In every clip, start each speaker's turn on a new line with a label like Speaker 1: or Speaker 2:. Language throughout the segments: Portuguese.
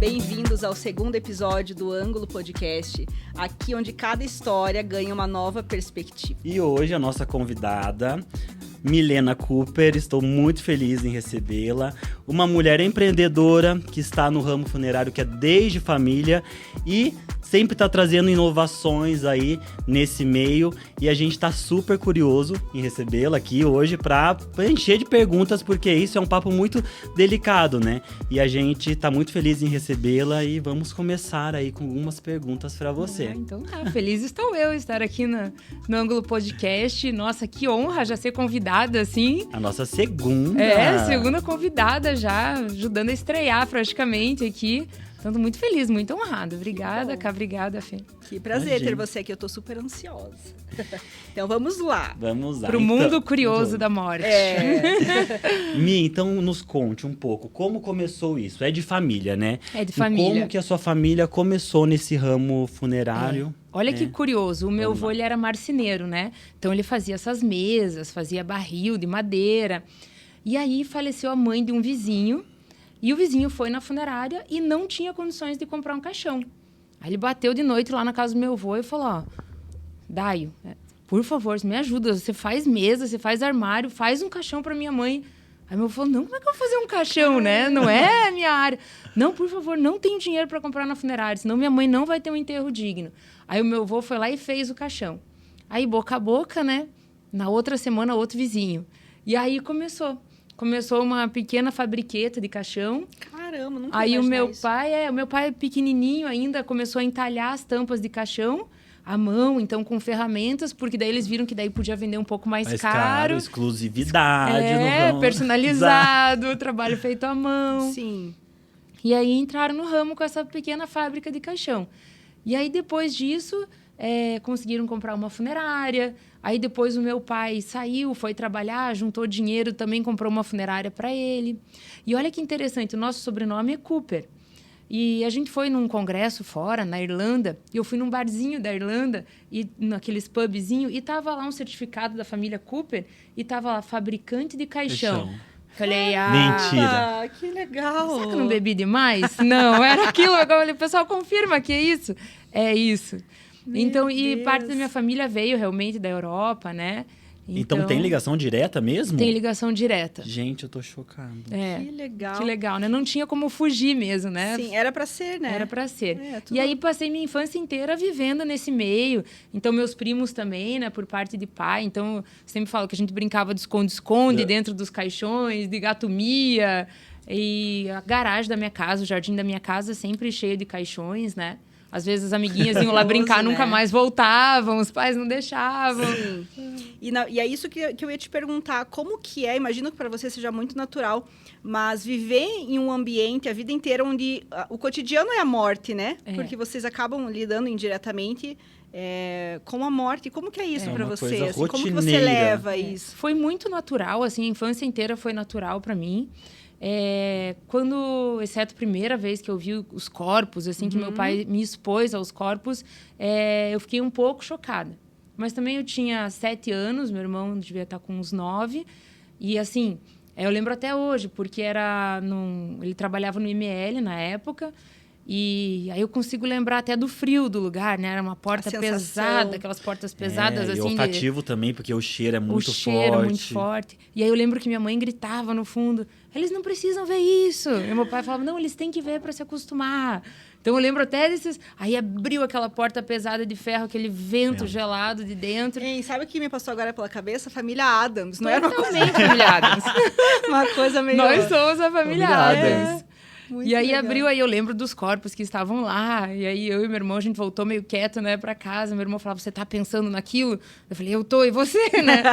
Speaker 1: Bem-vindos ao segundo episódio do Ângulo Podcast, aqui onde cada história ganha uma nova perspectiva.
Speaker 2: E hoje a nossa convidada, Milena Cooper, estou muito feliz em recebê-la. Uma mulher empreendedora que está no ramo funerário, que é desde família e sempre está trazendo inovações aí nesse meio. E a gente está super curioso em recebê-la aqui hoje para encher de perguntas, porque isso é um papo muito delicado, né? E a gente está muito feliz em recebê-la e vamos começar aí com algumas perguntas para você.
Speaker 3: Então tá, feliz estou eu estar aqui no Ângulo Podcast. Nossa, que honra já ser convidada, assim.
Speaker 2: A nossa segunda.
Speaker 3: Segunda convidada já, ajudando a estrear praticamente aqui. Então, tô muito feliz, muito honrada. Obrigada, obrigada, Fê.
Speaker 1: Que prazer ter você aqui, eu tô super ansiosa. Então, vamos lá.
Speaker 2: Vamos lá.
Speaker 3: Pro mundo curioso da morte.
Speaker 2: Mi, então nos conte um pouco, como começou isso? É de família, né?
Speaker 3: É de
Speaker 2: E
Speaker 3: família.
Speaker 2: como que a sua família começou nesse ramo funerário?
Speaker 3: Olha que curioso, o meu
Speaker 2: Vamos
Speaker 3: avô
Speaker 2: lá.
Speaker 3: ele era marceneiro, né? Então ele fazia essas mesas, fazia barril de madeira. E aí faleceu a mãe de um vizinho, e o vizinho foi na funerária e não tinha condições de comprar um caixão. Aí ele bateu de noite lá na casa do meu avô e falou, ó, Daio, por favor, me ajuda, você faz mesa, você faz armário, faz um caixão para minha mãe. Aí meu avô falou, não, como é que eu vou fazer um caixão, né? Não é a minha área. Não, por favor, não tenho dinheiro para comprar na funerária, senão minha mãe não vai ter um enterro digno. Aí o meu avô foi lá e fez o caixão. Aí, boca a boca, né? Na outra semana, outro vizinho. E aí começou uma pequena fabriqueta de caixão.
Speaker 1: Caramba, nunca
Speaker 3: Aí o meu
Speaker 1: isso.
Speaker 3: pai pequenininho ainda começou a entalhar as tampas de caixão à mão, então com ferramentas, porque daí eles viram que daí podia vender um pouco mais caro.
Speaker 2: Exclusividade no ramo.
Speaker 3: Personalizado, trabalho feito à mão.
Speaker 1: Sim.
Speaker 3: E aí entraram no ramo com essa pequena fábrica de caixão. E aí depois disso, conseguiram comprar uma funerária. Aí depois o meu pai saiu, foi trabalhar, juntou dinheiro, também comprou uma funerária para ele. E olha que interessante, o nosso sobrenome é Cooper. E a gente foi num congresso fora, na Irlanda, e eu fui num barzinho da Irlanda, e naqueles pubzinho, e tava lá um certificado da família Cooper, e tava lá, fabricante de caixão. Falei,
Speaker 2: Mentira.
Speaker 1: Ah, que legal.
Speaker 3: Será que eu não bebi demais? Não, era aquilo. Eu falei, pessoal, confirma que é isso? É isso. Então, e parte da minha família veio realmente da Europa, né?
Speaker 2: Então tem ligação direta mesmo?
Speaker 3: Tem ligação direta.
Speaker 2: Gente, eu tô chocado.
Speaker 1: Que legal.
Speaker 3: Que legal, né? Não tinha como fugir mesmo, né?
Speaker 1: Sim, era pra ser, né?
Speaker 3: Era pra ser.
Speaker 1: Tudo...
Speaker 3: E aí passei minha infância inteira vivendo nesse meio. Então meus primos também, né, por parte de pai. Então sempre falo que a gente brincava de esconde-esconde dentro dos caixões, de gato-mia. E a garagem da minha casa, o jardim da minha casa sempre cheio de caixões, né? Às vezes as amiguinhas iam lá brincar, nunca mais voltavam, os pais não deixavam.
Speaker 1: Sim. E é isso que eu ia te perguntar, como que é, imagino que para você seja muito natural, mas viver em um ambiente a vida inteira onde o cotidiano é a morte, né? Porque vocês acabam lidando indiretamente com a morte. Como que é isso para você? Assim, como que você leva isso?
Speaker 3: Foi muito natural, assim, a infância inteira foi natural para mim. Quando, exceto a primeira vez que eu vi os corpos, assim, que meu pai me expôs aos corpos, eu fiquei um pouco chocada. Mas também eu tinha 7 anos, meu irmão devia estar com uns 9. E, assim, eu lembro até hoje, porque ele trabalhava no IML na época. E aí eu consigo lembrar até do frio do lugar, né? Era uma porta pesada, aquelas portas pesadas, assim.
Speaker 2: E olfativo também, porque o cheiro é muito forte.
Speaker 3: O cheiro é muito forte. E aí eu lembro que minha mãe gritava no fundo, eles não precisam ver isso. E meu pai falava, não, eles têm que ver para se acostumar. Então eu lembro até desses... Aí abriu aquela porta pesada de ferro, aquele vento gelado de dentro.
Speaker 1: Ei, sabe o que me passou agora pela cabeça? Família Addams, não é?
Speaker 3: Totalmente família Addams.
Speaker 1: Uma coisa meio...
Speaker 3: Nós somos a família Addams.
Speaker 1: Muito
Speaker 3: e aí
Speaker 1: legal.
Speaker 3: abriu, aí eu lembro dos corpos que estavam lá. E aí eu e meu irmão, a gente voltou meio quieto, né, pra casa. Meu irmão falava, você tá pensando naquilo? Eu falei, eu tô, e você, né?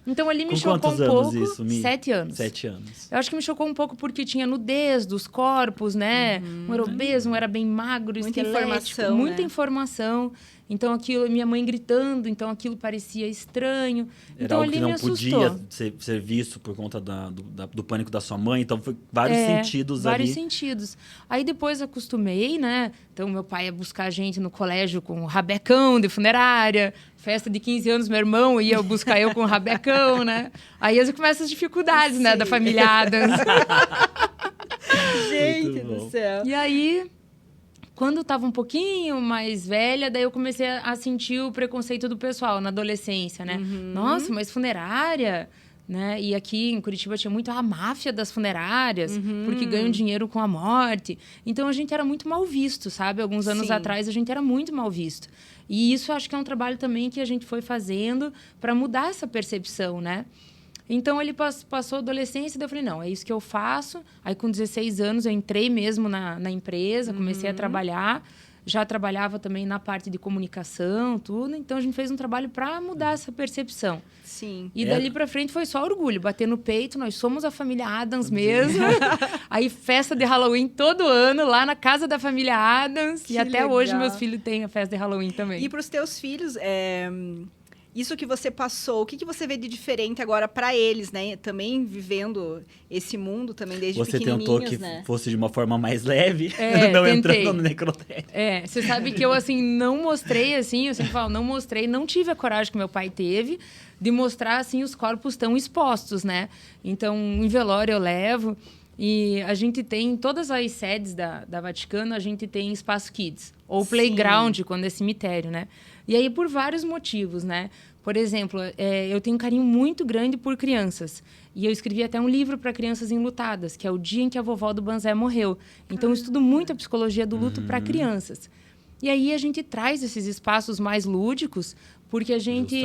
Speaker 3: Então ali me chocou um pouco.
Speaker 2: Isso, Mi?
Speaker 3: 7 anos.
Speaker 2: 7 anos.
Speaker 3: Eu acho que me chocou um pouco porque tinha nudez dos corpos, né? Um era obeso, um era bem magro,
Speaker 1: muita
Speaker 3: informação, muita informação. Então aquilo, minha mãe gritando, então aquilo parecia estranho.
Speaker 2: Era
Speaker 3: então
Speaker 2: algo
Speaker 3: ali
Speaker 2: que não
Speaker 3: me assustou.
Speaker 2: podia ser visto por conta do pânico da sua mãe. Então, foi vários sentidos ali.
Speaker 3: Vários sentidos. Aí depois acostumei, né? Então, meu pai ia buscar a gente no colégio com um rabecão de funerária. Festa de 15 anos, meu irmão ia buscar eu com um rabecão, né? Aí começam as dificuldades, né? Da família Addams.
Speaker 1: Gente do céu.
Speaker 3: E aí... quando estava um pouquinho mais velha, daí eu comecei a sentir o preconceito do pessoal na adolescência, né? Nossa, mas funerária, né? E aqui em Curitiba tinha muito a máfia das funerárias, porque ganham dinheiro com a morte. Então a gente era muito mal visto, sabe? Alguns anos atrás a gente era muito mal visto. E isso acho que é um trabalho também que a gente foi fazendo para mudar essa percepção, né? Então, ele passou a adolescência, daí eu falei, não, é isso que eu faço. Aí, com 16 anos, eu entrei mesmo na empresa, comecei a trabalhar. Já trabalhava também na parte de comunicação, tudo. Então, a gente fez um trabalho para mudar essa percepção.
Speaker 1: Sim.
Speaker 3: E dali para frente foi só orgulho, bater no peito. Nós somos a família Adams mesmo. Aí, festa de Halloween todo ano, lá na casa da família Adams.
Speaker 1: Que
Speaker 3: e até
Speaker 1: legal.
Speaker 3: hoje, meus filhos têm a festa de Halloween também.
Speaker 1: E para os teus filhos, isso que você passou, o que você vê de diferente agora para eles, né? Também vivendo esse mundo também desde pequenininhos,
Speaker 2: Você tentou que
Speaker 1: né?
Speaker 2: fosse de uma forma mais leve, não
Speaker 3: tentei.
Speaker 2: entrando no necrotério.
Speaker 3: Você sabe que eu, assim, não mostrei, assim, eu sempre falo, não tive a coragem que meu pai teve de mostrar, assim, os corpos tão expostos, né? Então, em velório eu levo. E a gente tem, em todas as sedes da Vaticano, a gente tem espaço kids. Ou playground, quando é cemitério, né? E aí, por vários motivos, né? Por exemplo, eu tenho um carinho muito grande por crianças. E eu escrevi até um livro para crianças enlutadas, que é o dia em que a vovó do Banzé morreu. Então, eu estudo muito a psicologia do luto para crianças. E aí, a gente traz esses espaços mais lúdicos, porque a gente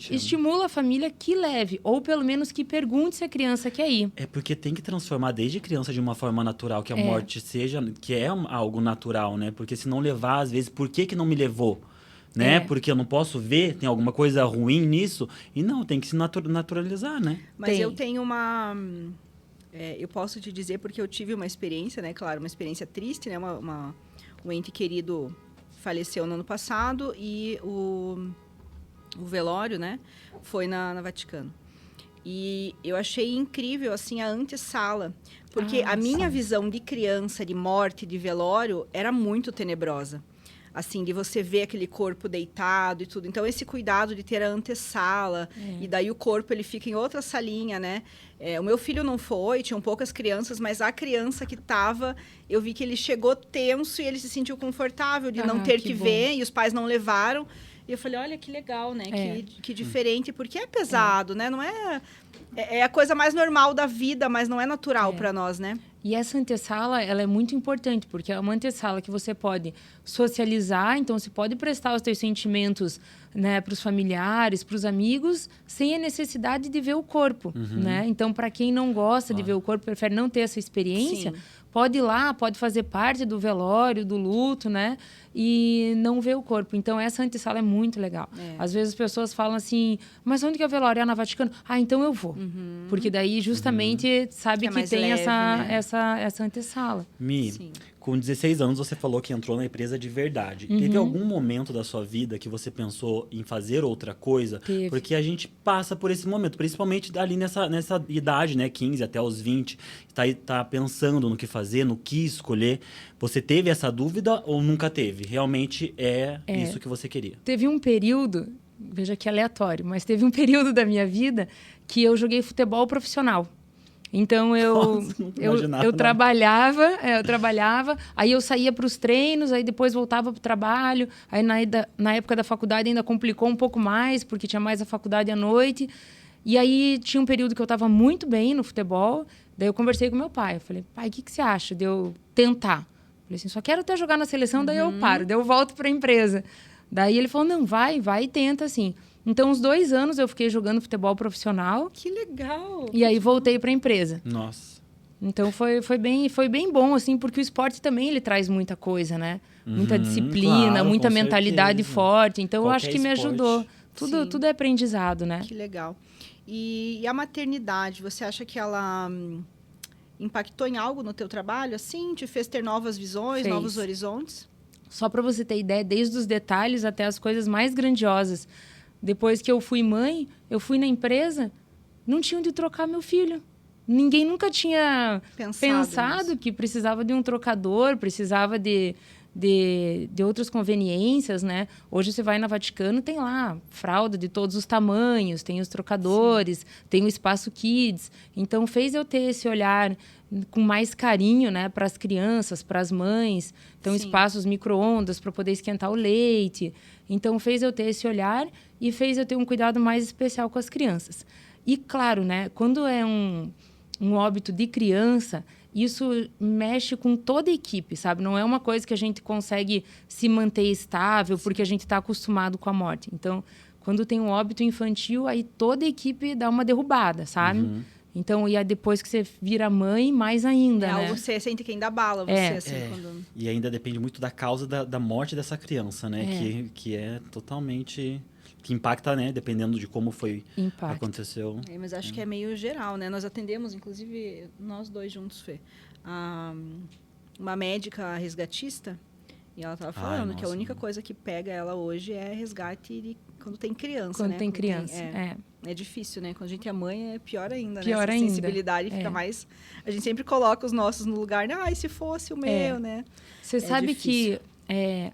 Speaker 3: estimula a família que leve, ou pelo menos que pergunte se a criança quer ir.
Speaker 2: É porque tem que transformar desde criança de uma forma natural, que a morte seja, que é algo natural, né? Porque se não levar, às vezes, por que não me levou? Né? Porque eu não posso ver, tem alguma coisa ruim nisso. E não, tem que se naturalizar, né?
Speaker 1: Mas eu tenho uma... eu posso te dizer, porque eu tive uma experiência, né? Claro, uma experiência triste, né? Um ente querido faleceu no ano passado e o velório, né? Foi na Vaticano. E eu achei incrível, assim, a antessala. Porque a minha visão de criança, de morte, de velório, era muito tenebrosa. Assim, de você ver aquele corpo deitado e tudo. Então, esse cuidado de ter a antessala. E daí o corpo, ele fica em outra salinha, né? O meu filho não foi, tinham poucas crianças, mas a criança que estava, eu vi que ele chegou tenso e ele se sentiu confortável de não ter que ver. E os pais não levaram. E eu falei, olha, que legal, né? Que diferente, porque é pesado, né? Não é... É a coisa mais normal da vida, mas não é natural para nós, né?
Speaker 3: E essa antessala, ela é muito importante, porque é uma antessala que você pode socializar, então você pode prestar os teus sentimentos, né, para os familiares, para os amigos, sem a necessidade de ver o corpo, né? Então, para quem não gosta de ver o corpo, prefere não ter essa experiência, pode ir lá, pode fazer parte do velório, do luto, né? E não ver o corpo. Então, essa antessala é muito legal. Às vezes as pessoas falam assim, mas onde que é o velório? É na Vaticano? Ah, então eu vou. Porque daí, justamente, sabe que tem leve, essa antessala.
Speaker 2: Com 16 anos, você falou que entrou na empresa de verdade. Teve algum momento da sua vida que você pensou em fazer outra coisa?
Speaker 3: Teve.
Speaker 2: Porque a gente passa por esse momento, principalmente ali nessa idade, né? 15 até os 20. Tá pensando no que fazer, no que escolher. Você teve essa dúvida ou nunca teve? Realmente é isso que você queria?
Speaker 3: Teve um período, veja que aleatório, mas teve um período da minha vida que eu joguei futebol profissional. Então, eu trabalhava, aí eu saía para os treinos, aí depois voltava para o trabalho, aí na época da faculdade ainda complicou um pouco mais, porque tinha mais a faculdade à noite, e aí tinha um período que eu estava muito bem no futebol, daí eu conversei com meu pai, eu falei, pai, o que você acha de eu tentar? Eu falei assim, só quero até jogar na seleção, daí eu paro, daí eu volto para a empresa. Daí ele falou, não, vai e tenta, assim. Então, uns 2 anos eu fiquei jogando futebol profissional.
Speaker 1: Que legal!
Speaker 3: E aí voltei para a empresa.
Speaker 2: Nossa.
Speaker 3: Então, foi bem bom, assim, porque o esporte também ele traz muita coisa, né? Muita disciplina,
Speaker 2: claro,
Speaker 3: muita mentalidade forte. Então, eu acho que me ajudou. Tudo é aprendizado, né?
Speaker 1: Que legal. E a maternidade, você acha que ela impactou em algo no teu trabalho? Assim, te fez ter novas visões, novos horizontes?
Speaker 3: Só para você ter ideia, desde os detalhes até as coisas mais grandiosas. Depois que eu fui mãe, eu fui na empresa, não tinha onde trocar meu filho. Ninguém nunca tinha pensado que precisava de um trocador, precisava de de outras conveniências, né? Hoje você vai na Vaticano, tem lá fralda de todos os tamanhos, tem os trocadores, tem o espaço kids. Então, fez eu ter esse olhar com mais carinho, né, para as crianças, para as mães. Então, espaços micro-ondas para poder esquentar o leite. Então, fez eu ter esse olhar e fez eu ter um cuidado mais especial com as crianças. E, claro, né, quando é um óbito de criança, isso mexe com toda a equipe, sabe? Não é uma coisa que a gente consegue se manter estável porque a gente está acostumado com a morte. Então, quando tem um óbito infantil, aí toda a equipe dá uma derrubada, sabe? Então, e aí depois que você vira mãe, mais ainda, né?
Speaker 1: Algo você sente que ainda abala você, assim, quando...
Speaker 2: E ainda depende muito da causa da morte dessa criança, né? Que é totalmente... Que impacta, né? Dependendo de como foi, aconteceu.
Speaker 1: Mas acho que é meio geral, né? Nós atendemos, inclusive, nós dois juntos, Fê, uma médica resgatista, e ela estava falando que a única coisa que pega ela hoje é resgate quando tem criança,
Speaker 3: quando
Speaker 1: né?
Speaker 3: Tem criança,
Speaker 1: É difícil, né? Quando a gente é mãe, é pior ainda,
Speaker 3: pior
Speaker 1: né? Essa
Speaker 3: ainda.
Speaker 1: sensibilidade fica mais... A gente sempre coloca os nossos no lugar, né? E se fosse o meu, né?
Speaker 3: Você sabe
Speaker 1: difícil.
Speaker 3: que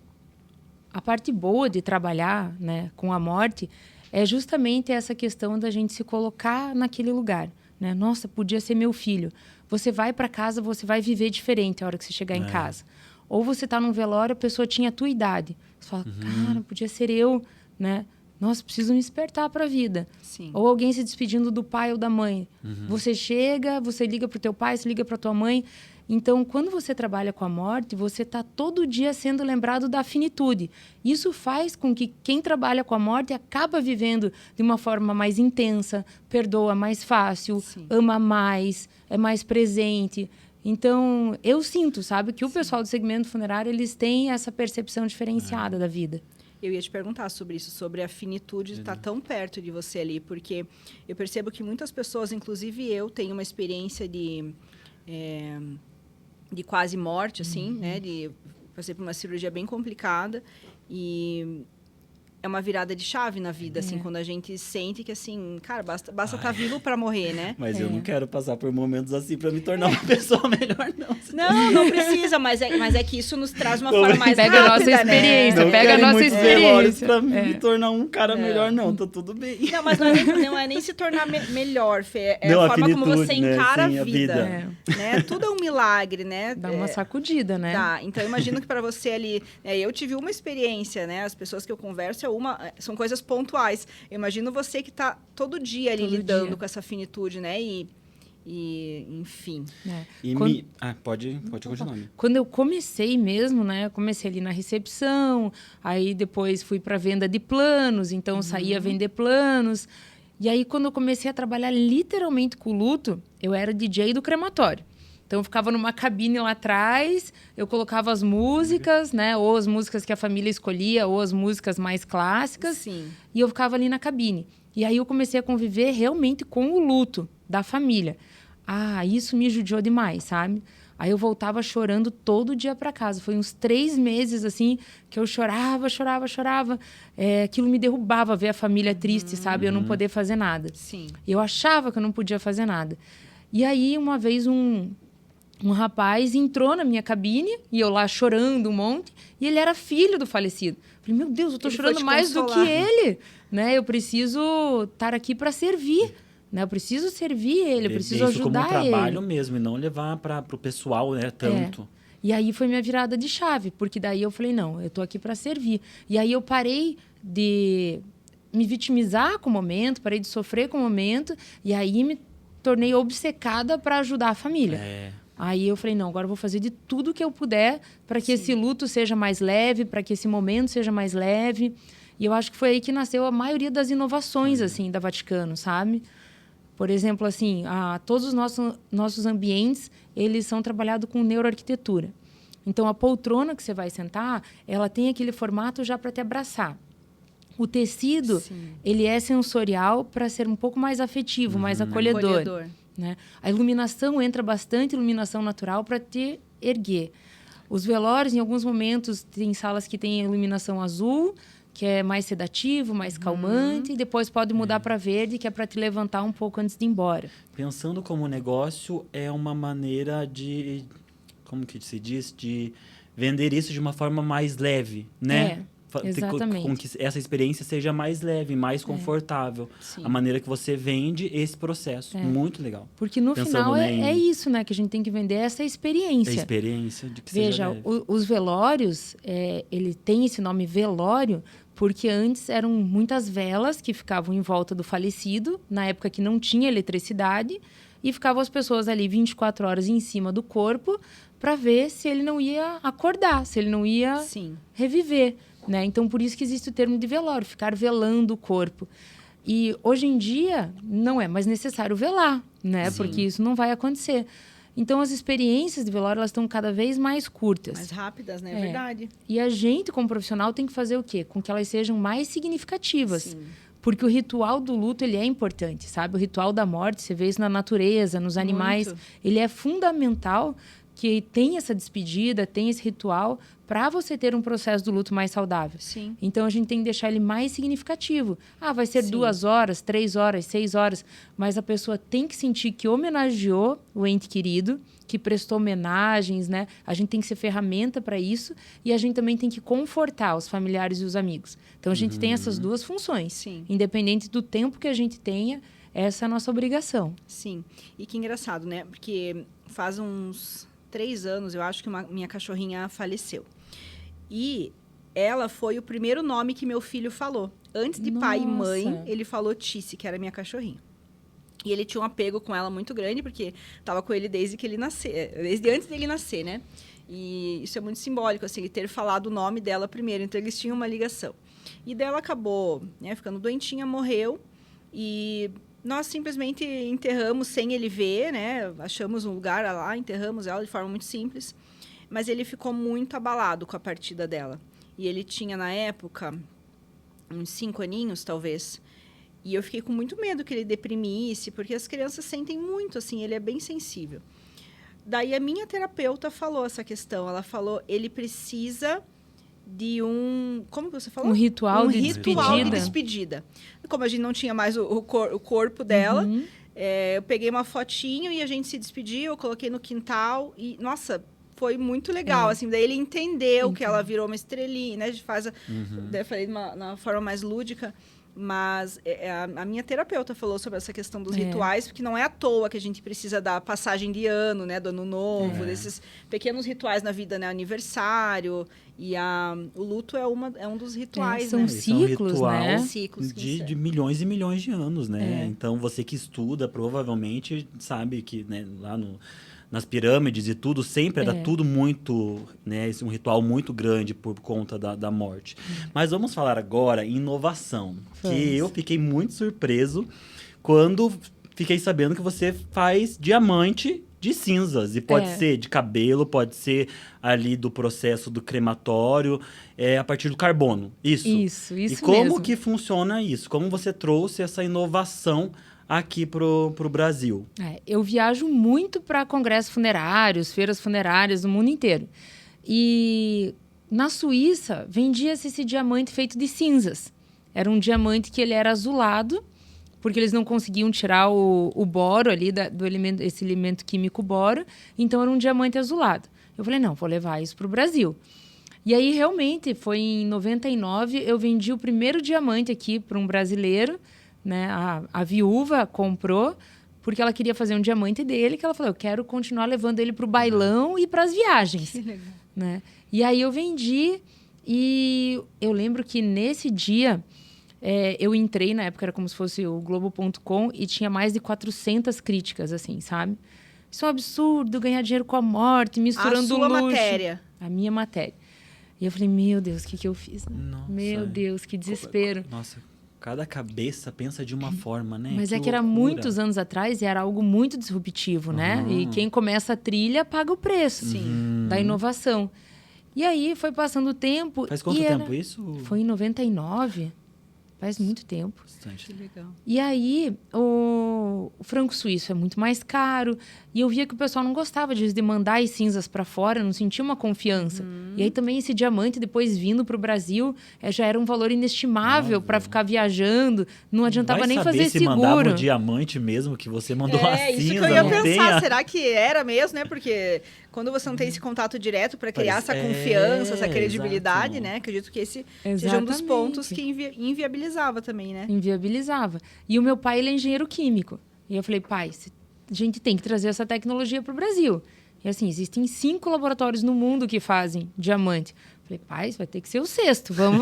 Speaker 3: a parte boa de trabalhar, né, com a morte é justamente essa questão da gente se colocar naquele lugar, né? Nossa, podia ser meu filho. Você vai para casa, você vai viver diferente a hora que você chegar em casa. Ou você está num velório, a pessoa tinha a tua idade. Você fala, cara, podia ser eu, né? Nossa, preciso me despertar para a vida.
Speaker 1: Sim.
Speaker 3: Ou alguém se despedindo do pai ou da mãe. Você chega, você liga para o teu pai, você liga para tua mãe. Então, quando você trabalha com a morte, você está todo dia sendo lembrado da finitude. Isso faz com que quem trabalha com a morte acaba vivendo de uma forma mais intensa, perdoa mais fácil, ama mais, é mais presente. Então, eu sinto, sabe, que o pessoal do segmento funerário, eles têm essa percepção diferenciada da vida.
Speaker 1: Eu ia te perguntar sobre isso, sobre a finitude de estar tão perto de você ali, porque eu percebo que muitas pessoas, inclusive eu, tenho uma experiência de quase morte, assim, né? Passei por uma cirurgia bem complicada e é uma virada de chave na vida, assim, quando a gente sente que, assim, cara, basta estar vivo para morrer, né?
Speaker 2: Mas eu não quero passar por momentos assim para me tornar uma pessoa melhor, não.
Speaker 1: Não precisa, mas é que isso nos traz uma forma mais
Speaker 3: pega
Speaker 1: rápida,
Speaker 3: a nossa experiência,
Speaker 1: né?
Speaker 3: pega a nossa experiência.
Speaker 2: Pra me tornar um cara melhor, não. Tá tudo bem.
Speaker 1: Não, mas não é nem se tornar melhor, Fê. É a forma como você encara, né? A vida. Né? Tudo é um milagre, né?
Speaker 3: Dá uma sacudida, né?
Speaker 1: Tá, então eu imagino que para você ali... eu tive uma experiência, né? As pessoas que eu converso, são coisas pontuais. Eu imagino você que tá todo dia ali lidando com essa finitude, né? E enfim.
Speaker 2: Pode continuar.
Speaker 3: Quando eu comecei mesmo, né? Eu comecei ali na recepção, aí depois fui para venda de planos, então saía a vender planos. E aí, quando eu comecei a trabalhar literalmente com o luto, eu era DJ do crematório. Então, eu ficava numa cabine lá atrás, eu colocava as músicas, né? Ou as músicas que a família escolhia, ou as músicas mais clássicas.
Speaker 1: Sim.
Speaker 3: E eu ficava ali na cabine. E aí, eu comecei a conviver realmente com o luto da família. Isso me judiou demais, sabe? Aí, eu voltava chorando todo dia para casa. Foi uns 3 meses, assim, que eu chorava. Aquilo me derrubava, ver a família triste, sabe? Eu não poder fazer nada.
Speaker 1: Sim.
Speaker 3: Eu achava que eu não podia fazer nada. E aí, uma vez, um rapaz entrou na minha cabine, e eu lá chorando um monte, e ele era filho do falecido. Falei, meu Deus, eu tô chorando mais do que ele, né? Eu preciso estar aqui para servir, né? Eu preciso servir ele, eu preciso ajudar ele.
Speaker 2: Como um trabalho mesmo, e não levar para o pessoal, né? Tanto.
Speaker 3: E aí foi minha virada de chave, porque daí eu falei, não, eu tô aqui para servir. E aí eu parei de me vitimizar com o momento, parei de sofrer com o momento, e aí me tornei obcecada para ajudar a família. Aí eu falei, não, agora eu vou fazer de tudo que eu puder para que esse luto seja mais leve, para que esse momento seja mais leve. E eu acho que foi aí que nasceu a maioria das inovações, assim, da Vaticano, sabe? Por exemplo, assim, todos os nossos ambientes, eles são trabalhados com neuroarquitetura. Então, a poltrona que você vai sentar, ela tem aquele formato já para te abraçar. O tecido, ele é sensorial para ser um pouco mais afetivo, mais acolhedor. Né? A iluminação entra bastante, iluminação natural para te erguer. Os velórios, em alguns momentos, tem salas que têm iluminação azul, que é mais sedativo, mais calmante, e depois pode mudar para verde, que é para te levantar um pouco antes de ir embora.
Speaker 2: Pensando como negócio, é uma maneira de... Como que se diz? De vender isso de uma forma mais leve, né?
Speaker 3: Exatamente.
Speaker 2: Com que essa experiência seja mais leve, mais confortável.
Speaker 1: Sim.
Speaker 2: A maneira que você vende esse processo. Muito legal.
Speaker 3: Porque no
Speaker 2: Pensando,
Speaker 3: final
Speaker 2: né,
Speaker 3: é isso, né? Que a gente tem que vender essa experiência.
Speaker 2: A experiência de que
Speaker 3: Veja,
Speaker 2: seja leve.
Speaker 3: os velórios, ele tem esse nome velório porque antes eram muitas velas que ficavam em volta do falecido, na época que não tinha eletricidade, e ficavam as pessoas ali 24 horas em cima do corpo para ver se ele não ia acordar, se ele não ia reviver. Né? Então, por isso que existe o termo de velório, ficar velando o corpo. E, hoje em dia, não é mais necessário velar, né? Porque isso não vai acontecer. Então, as experiências de velório, elas estão cada vez mais curtas.
Speaker 1: Mais rápidas, né? É verdade.
Speaker 3: E a gente, como profissional, tem que fazer o quê? Com que elas sejam mais significativas.
Speaker 1: Sim.
Speaker 3: Porque o ritual do luto, ele é importante, sabe? O ritual da morte, você vê isso na natureza, nos animais.
Speaker 1: Muito.
Speaker 3: Ele é fundamental que tenha essa despedida, tenha esse ritual para você ter um processo do luto mais saudável.
Speaker 1: Sim.
Speaker 3: Então, a gente tem que deixar ele mais significativo. Vai ser 2 horas, 3 horas, 6 horas, mas a pessoa tem que sentir que homenageou o ente querido, que prestou homenagens, né? A gente tem que ser ferramenta para isso e a gente também tem que confortar os familiares e os amigos. Então, a gente tem essas duas funções.
Speaker 1: Sim.
Speaker 3: Independente do tempo que a gente tenha, essa é a nossa obrigação.
Speaker 1: Sim. E que engraçado, né? Porque faz uns 3 anos, eu acho que minha cachorrinha faleceu. E ela foi o primeiro nome que meu filho falou. Antes de pai e mãe, ele falou Tice, que era minha cachorrinha. E ele tinha um apego com ela muito grande, porque estava com ele desde que ele nasceu, desde antes dele nascer, né? E isso é muito simbólico, assim, ele ter falado o nome dela primeiro. Então, eles tinham uma ligação. E dela acabou, né, ficando doentinha, morreu. E nós simplesmente enterramos sem ele ver, né? Achamos um lugar lá, enterramos ela de forma muito simples. Mas ele ficou muito abalado com a partida dela. E ele tinha, na época, uns 5 aninhos, talvez. E eu fiquei com muito medo que ele deprimisse, porque as crianças sentem muito, assim, ele é bem sensível. Daí a minha terapeuta falou essa questão. Ela falou, ele precisa de como que você falou?
Speaker 3: Um ritual de
Speaker 1: despedida. Como a gente não tinha mais o corpo dela, eu peguei uma fotinho e a gente se despediu, eu coloquei no quintal e, nossa, foi muito legal, assim, daí ele entendeu que ela virou uma estrelinha, né, a gente faz, daí eu falei de uma forma mais lúdica, mas a minha terapeuta falou sobre essa questão dos rituais, porque não é à toa que a gente precisa da passagem de ano, né, do ano novo, desses pequenos rituais na vida, né, aniversário, e o luto é um dos rituais,
Speaker 3: são
Speaker 1: né?
Speaker 3: ciclos, né?
Speaker 1: Ciclos
Speaker 2: de milhões e milhões de anos, né?
Speaker 3: É.
Speaker 2: Então, você que estuda, provavelmente sabe que, né, lá nas pirâmides e tudo, sempre era tudo muito, né, um ritual muito grande por conta da morte. Mas vamos falar agora em inovação, que eu fiquei muito surpreso quando fiquei sabendo que você faz diamante de cinzas. E pode ser de cabelo, pode ser ali do processo do crematório, a partir do carbono. Isso
Speaker 3: E
Speaker 2: como
Speaker 3: mesmo.
Speaker 2: que funciona isso? Como você trouxe essa inovação aqui pro Brasil?
Speaker 3: Eu viajo muito para congressos funerários, feiras funerárias do mundo inteiro. E na Suíça, vendia-se esse diamante feito de cinzas. Era um diamante que ele era azulado, porque eles não conseguiam tirar o boro ali do elemento, esse elemento químico boro. Então, era um diamante azulado. Eu falei, não, vou levar isso para o Brasil. E aí, realmente, foi em 99, eu vendi o primeiro diamante aqui para um brasileiro, né? A viúva comprou, porque ela queria fazer um diamante dele, que ela falou, eu quero continuar levando ele para o bailão e para as viagens.
Speaker 1: Que legal.
Speaker 3: Né? E aí, eu vendi, e eu lembro que nesse dia... eu entrei, na época era como se fosse o Globo.com, e tinha mais de 400 críticas, assim, sabe? Isso é um absurdo, ganhar dinheiro com a morte, misturando luxo.
Speaker 1: A sua matéria.
Speaker 3: A minha matéria. E eu falei, meu Deus, o que eu fiz? Né?
Speaker 2: Nossa,
Speaker 3: meu Deus, que desespero.
Speaker 2: Nossa, cada cabeça pensa de uma forma, né?
Speaker 3: Mas
Speaker 2: que
Speaker 3: era
Speaker 2: loucura.
Speaker 3: muitos anos atrás e era algo muito disruptivo, né? E quem começa a trilha paga o preço da inovação. E aí foi passando o tempo.
Speaker 2: Faz quanto tempo isso?
Speaker 3: Foi em 99. Faz muito tempo.
Speaker 2: Bastante.
Speaker 1: Que legal.
Speaker 3: E aí, o frango suíço é muito mais caro. E eu via que o pessoal não gostava de mandar as cinzas para fora, não sentia uma confiança. E aí também esse diamante, depois vindo para o Brasil, já era um valor inestimável para ficar viajando. Não adiantava nem fazer
Speaker 2: se
Speaker 3: seguro.
Speaker 2: mandava o diamante mesmo, que você mandou a cinza.
Speaker 1: Isso que eu ia
Speaker 2: não
Speaker 1: pensar.
Speaker 2: tenha...
Speaker 1: Será que era mesmo, né? Porque Quando você não tem esse contato direto para criar
Speaker 2: Parece-
Speaker 1: essa confiança, essa credibilidade,
Speaker 2: exato.
Speaker 1: né? Acredito que esse seja um dos
Speaker 3: Exatamente.
Speaker 1: pontos que inviabilizava também, né?
Speaker 3: Inviabilizava. E o meu pai, ele é engenheiro químico. E eu falei, pai, a gente tem que trazer essa tecnologia para o Brasil. E assim, existem 5 laboratórios no mundo que fazem diamante. Eu falei, pai, vai ter que ser o 6º, vamos.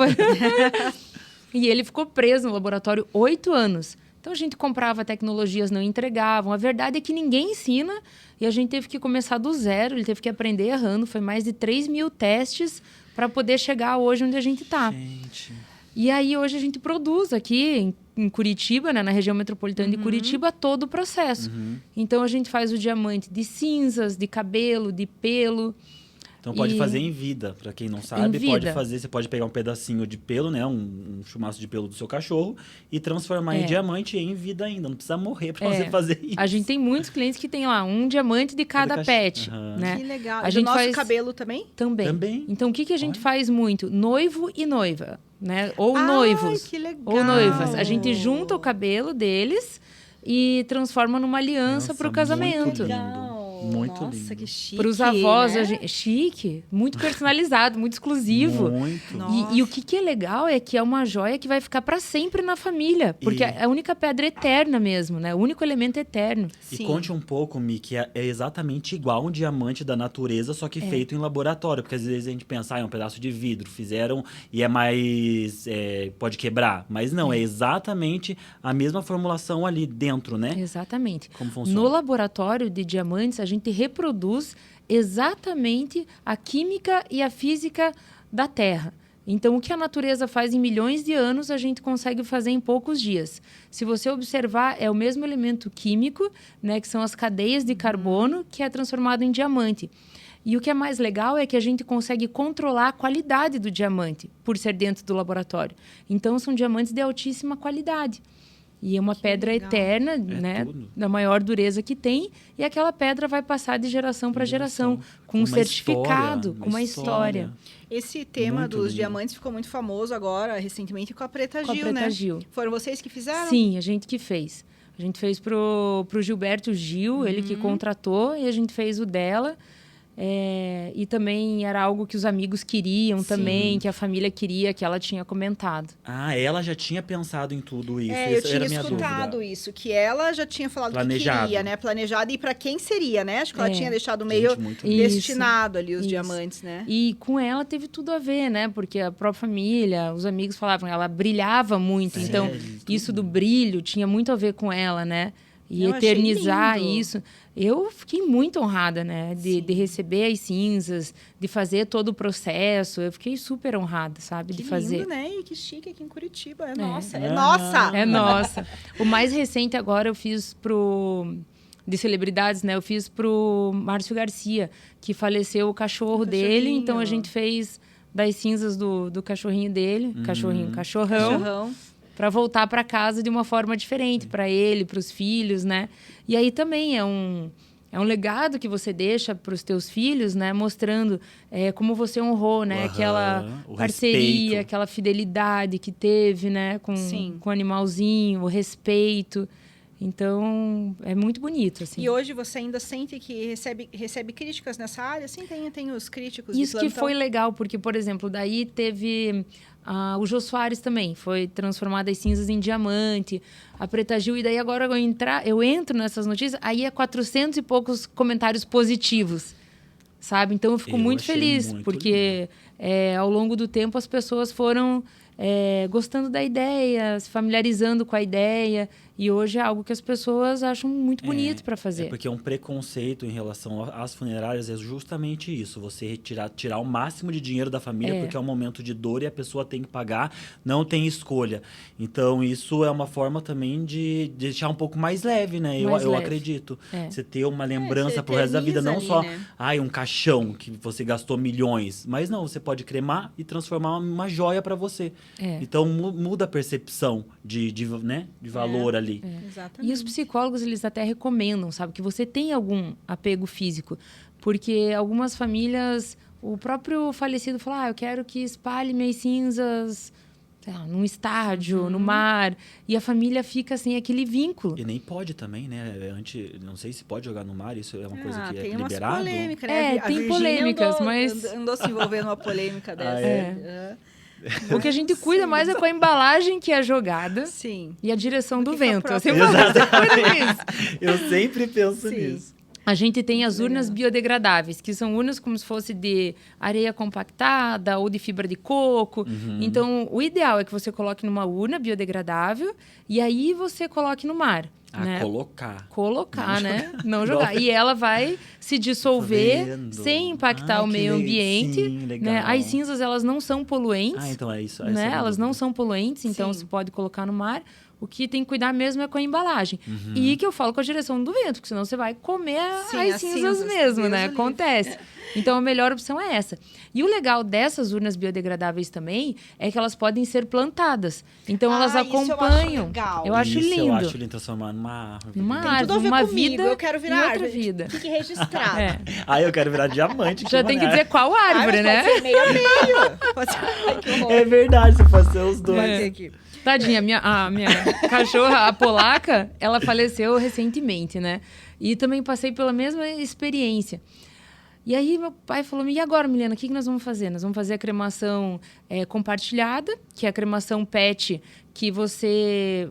Speaker 3: E ele ficou preso no laboratório 8 anos. Então, a gente comprava tecnologias, não entregavam. A verdade é que ninguém ensina e a gente teve que começar do zero. Ele teve que aprender errando. Foi mais de 3.000 testes para poder chegar hoje onde a gente está.
Speaker 2: Gente.
Speaker 3: E aí, hoje, a gente produz aqui em Curitiba, né, na região metropolitana de Curitiba, todo o processo. Então, a gente faz o diamante de cinzas, de cabelo, de pelo.
Speaker 2: Então pode
Speaker 3: E-
Speaker 2: fazer em vida, para quem não sabe,
Speaker 3: vida.
Speaker 2: pode fazer, você pode pegar um pedacinho de pelo, né, um chumaço de pelo do seu cachorro e transformar em diamante em vida ainda, não precisa morrer para você fazer isso.
Speaker 3: A gente tem muitos clientes que tem lá um diamante de cada
Speaker 2: cachorro.
Speaker 3: pet,
Speaker 2: Aham.
Speaker 3: né?
Speaker 1: Que legal.
Speaker 3: A
Speaker 1: E
Speaker 3: gente
Speaker 1: do nosso
Speaker 3: faz
Speaker 1: cabelo também?
Speaker 3: também. Então, o que a gente faz muito? Noivo e noiva, né? Ou
Speaker 1: Ai,
Speaker 3: noivos.
Speaker 1: que legal.
Speaker 3: Ou noivas. A gente junta o cabelo deles e transforma numa aliança
Speaker 2: Nossa,
Speaker 3: para o
Speaker 2: muito
Speaker 3: casamento.
Speaker 2: lindo. Muito
Speaker 1: Nossa,
Speaker 2: lindo.
Speaker 1: que chique.
Speaker 3: Para os avós,
Speaker 1: né?
Speaker 3: chique, muito personalizado, muito exclusivo.
Speaker 2: Muito.
Speaker 1: Nossa.
Speaker 3: E o que é legal é que é uma joia que vai ficar para sempre na família. Porque
Speaker 2: E-
Speaker 3: é a única pedra eterna mesmo, né? O único elemento eterno.
Speaker 2: E
Speaker 1: Sim.
Speaker 2: conte um pouco, Mi, que é exatamente igual um diamante da natureza, só que feito em laboratório. Porque às vezes a gente pensa, é um pedaço de vidro, fizeram e é mais... pode quebrar. Mas não, é exatamente a mesma formulação ali dentro, né?
Speaker 3: Exatamente.
Speaker 2: Como funciona?
Speaker 3: No laboratório de diamantes, a gente reproduz exatamente a química e a física da Terra. Então, o que a natureza faz em milhões de anos, a gente consegue fazer em poucos dias. Se você observar, é o mesmo elemento químico, né, que são as cadeias de carbono, que é transformado em diamante. E o que é mais legal é que a gente consegue controlar a qualidade do diamante, por ser dentro do laboratório. Então, são diamantes de altíssima qualidade. E é uma pedra
Speaker 1: legal.
Speaker 3: eterna, né,
Speaker 2: tudo.
Speaker 3: da maior dureza que tem, e aquela pedra vai passar de geração para geração, com um
Speaker 2: uma
Speaker 3: certificado,
Speaker 2: história,
Speaker 3: com uma história.
Speaker 1: Esse tema
Speaker 2: Muito
Speaker 1: dos
Speaker 2: lindo.
Speaker 1: diamantes ficou muito famoso agora, recentemente, com a Preta
Speaker 3: Com a
Speaker 1: Gil,
Speaker 3: Preta
Speaker 1: né?
Speaker 3: Gil.
Speaker 1: Foram vocês que fizeram?
Speaker 3: Sim, a gente que fez. A gente fez pro Gilberto Gil, ele que contratou, e a gente fez o dela. E também era algo que os amigos queriam também, que a família queria, que ela tinha comentado.
Speaker 2: Ah, ela já tinha pensado em tudo isso.
Speaker 1: Eu
Speaker 2: Essa
Speaker 1: tinha
Speaker 2: era a minha
Speaker 1: escutado
Speaker 2: dúvida.
Speaker 1: isso, que ela já tinha falado
Speaker 2: Planejado.
Speaker 1: que queria, né? Planejado e para quem seria, né? Acho que ela tinha deixado
Speaker 2: Gente,
Speaker 1: meio
Speaker 2: muito
Speaker 3: lindo.
Speaker 1: destinado ali os
Speaker 3: Isso.
Speaker 1: diamantes, né?
Speaker 3: E com ela teve tudo a ver, né? Porque a própria família, os amigos falavam, ela brilhava muito.
Speaker 2: Sério?
Speaker 3: Então,
Speaker 2: Tudo.
Speaker 3: isso do brilho tinha muito a ver com ela, né? E
Speaker 1: Eu achei
Speaker 3: eternizar
Speaker 1: lindo.
Speaker 3: isso. Eu fiquei muito honrada, né? De receber as cinzas, de fazer todo o processo. Eu fiquei super honrada, sabe?
Speaker 1: Que
Speaker 3: de fazer.
Speaker 1: lindo, né? E que chique aqui em Curitiba. É nossa,
Speaker 2: Ah.
Speaker 1: é nossa!
Speaker 3: É nossa. O mais recente agora eu fiz de celebridades, né? Eu fiz pro Márcio Garcia, que faleceu o cachorro dele.
Speaker 1: cachorrinho.
Speaker 3: Então a gente fez das cinzas do cachorrinho dele, cachorrão,
Speaker 1: Cachorrão.
Speaker 3: para voltar para casa de uma forma diferente, para ele, para os filhos, né? E aí também é um legado que você deixa para os teus filhos, né? Mostrando como você honrou, né?
Speaker 2: Aham,
Speaker 3: Aquela
Speaker 2: o
Speaker 3: parceria,
Speaker 2: respeito.
Speaker 3: aquela fidelidade que teve, né?
Speaker 1: Sim.
Speaker 3: Com o animalzinho, o respeito. Então, é muito bonito, assim.
Speaker 1: E hoje você ainda sente que recebe críticas nessa área? Sim, tem os críticos
Speaker 3: Isso
Speaker 1: de
Speaker 3: que
Speaker 1: plantão.
Speaker 3: foi legal, porque, por exemplo, daí teve o Jô Soares também, foi transformado as cinzas em diamante, a Preta Gil, e daí agora eu entro nessas notícias, aí é 400 e poucos comentários positivos, sabe? Então eu fico
Speaker 2: Eu
Speaker 3: muito
Speaker 2: achei
Speaker 3: feliz,
Speaker 2: muito
Speaker 3: porque ao longo do tempo as pessoas foram gostando da ideia, se familiarizando com a ideia, e hoje é algo que as pessoas acham muito bonito para fazer.
Speaker 2: É porque um preconceito em relação às funerárias é justamente isso. Você tirar o máximo de dinheiro da família, porque é um momento de dor e a pessoa tem que pagar, não tem escolha. Então, isso é uma forma também de deixar um pouco mais leve, né? Eu
Speaker 3: leve.
Speaker 2: acredito.
Speaker 3: É.
Speaker 2: Você ter uma lembrança
Speaker 1: você
Speaker 2: pro resto da vida, não
Speaker 1: eterniza
Speaker 2: só
Speaker 1: ali, né?
Speaker 2: um caixão que você gastou milhões. Mas não, você pode cremar e transformar uma joia para você. Então, muda a percepção de valor ali.
Speaker 1: Exatamente.
Speaker 3: E os psicólogos, eles até recomendam, sabe? Que você tenha algum apego físico. Porque algumas famílias, o próprio falecido fala, eu quero que espalhe minhas cinzas sei lá, num estádio, no mar, e a família fica sem aquele vínculo.
Speaker 2: E nem pode também, né? Não sei se pode jogar no mar, isso é uma coisa que é
Speaker 1: tem
Speaker 2: liberado.
Speaker 1: Umas polêmicas, né?
Speaker 3: Tem polêmicas, mas...
Speaker 1: Andou se envolvendo numa polêmica dessa.
Speaker 3: O que a gente cuida mais é com a embalagem que é jogada.
Speaker 1: Sim.
Speaker 3: E a direção do
Speaker 1: que
Speaker 3: vento.
Speaker 1: a
Speaker 3: Você
Speaker 2: Exato.
Speaker 3: cuida disso.
Speaker 2: Eu sempre penso
Speaker 1: Sim.
Speaker 2: nisso.
Speaker 3: A gente tem as urnas biodegradáveis, que são urnas como se fosse de areia compactada ou de fibra de coco. Então, o ideal é que você coloque numa urna biodegradável e aí você coloque no mar. Né?
Speaker 2: Colocar.
Speaker 3: Colocar, né? Não jogar. E ela vai se dissolver sem impactar o meio ambiente.
Speaker 2: Sim, legal.
Speaker 3: Né? As cinzas, elas não são poluentes.
Speaker 2: Então é isso.
Speaker 3: Né? Elas não são poluentes, então você pode colocar no mar. O que tem que cuidar mesmo é com a embalagem. E que eu falo com a direção do vento, porque senão você vai comer as cinzas mesmo, né? Acontece. Então, a melhor opção é essa. E o legal dessas urnas biodegradáveis também é que elas podem ser plantadas. Então, elas acompanham.
Speaker 1: Eu acho
Speaker 3: lindo.
Speaker 2: Eu acho lindo transformar numa árvore.
Speaker 3: Numa
Speaker 1: Tem tudo a
Speaker 3: árvore,
Speaker 1: ver
Speaker 3: uma
Speaker 1: comigo.
Speaker 3: vida
Speaker 1: Eu quero virar
Speaker 3: e outra
Speaker 1: árvore.
Speaker 3: vida.
Speaker 1: Fique registrado.
Speaker 2: Eu quero virar diamante.
Speaker 3: Já tem que dizer qual árvore, né?
Speaker 1: Pode ser meio a meio. Pode ser... Ai, que horror.
Speaker 2: É verdade, se fosse os dois.
Speaker 1: Vai ter aqui.
Speaker 3: Tadinha, a minha cachorra, a polaca, ela faleceu recentemente, né? E também passei pela mesma experiência. E aí meu pai falou, e agora, Milena, o que nós vamos fazer? Nós vamos fazer a cremação compartilhada, que é a cremação PET, que você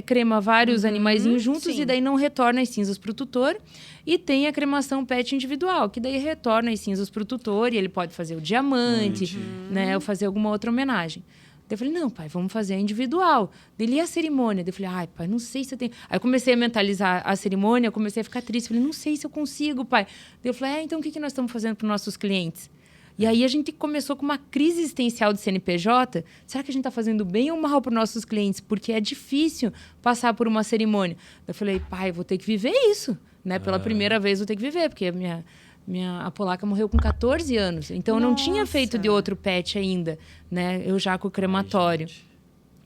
Speaker 3: crema vários animaizinhos juntos e daí não retorna as cinzas para o tutor. E tem a cremação PET individual, que daí retorna as cinzas para o tutor e ele pode fazer o diamante, né? Ou fazer alguma outra homenagem. Daí eu falei, não, pai, vamos fazer a individual. Daí e a cerimônia? Daí eu falei, ai, pai, não sei se eu tenho... Aí eu comecei a mentalizar a cerimônia, comecei a ficar triste. Falei, não sei se eu consigo, pai. Daí eu falei, então o que nós estamos fazendo para os nossos clientes? E aí a gente começou com uma crise existencial de CNPJ. Será que a gente está fazendo bem ou mal para os nossos clientes? Porque é difícil passar por uma cerimônia. Daí eu falei, pai, vou ter que viver isso, né? Pela primeira vez vou ter que viver, porque a polaca morreu com 14 anos. Então, eu não tinha feito de outro pet ainda, né? Eu já com o crematório.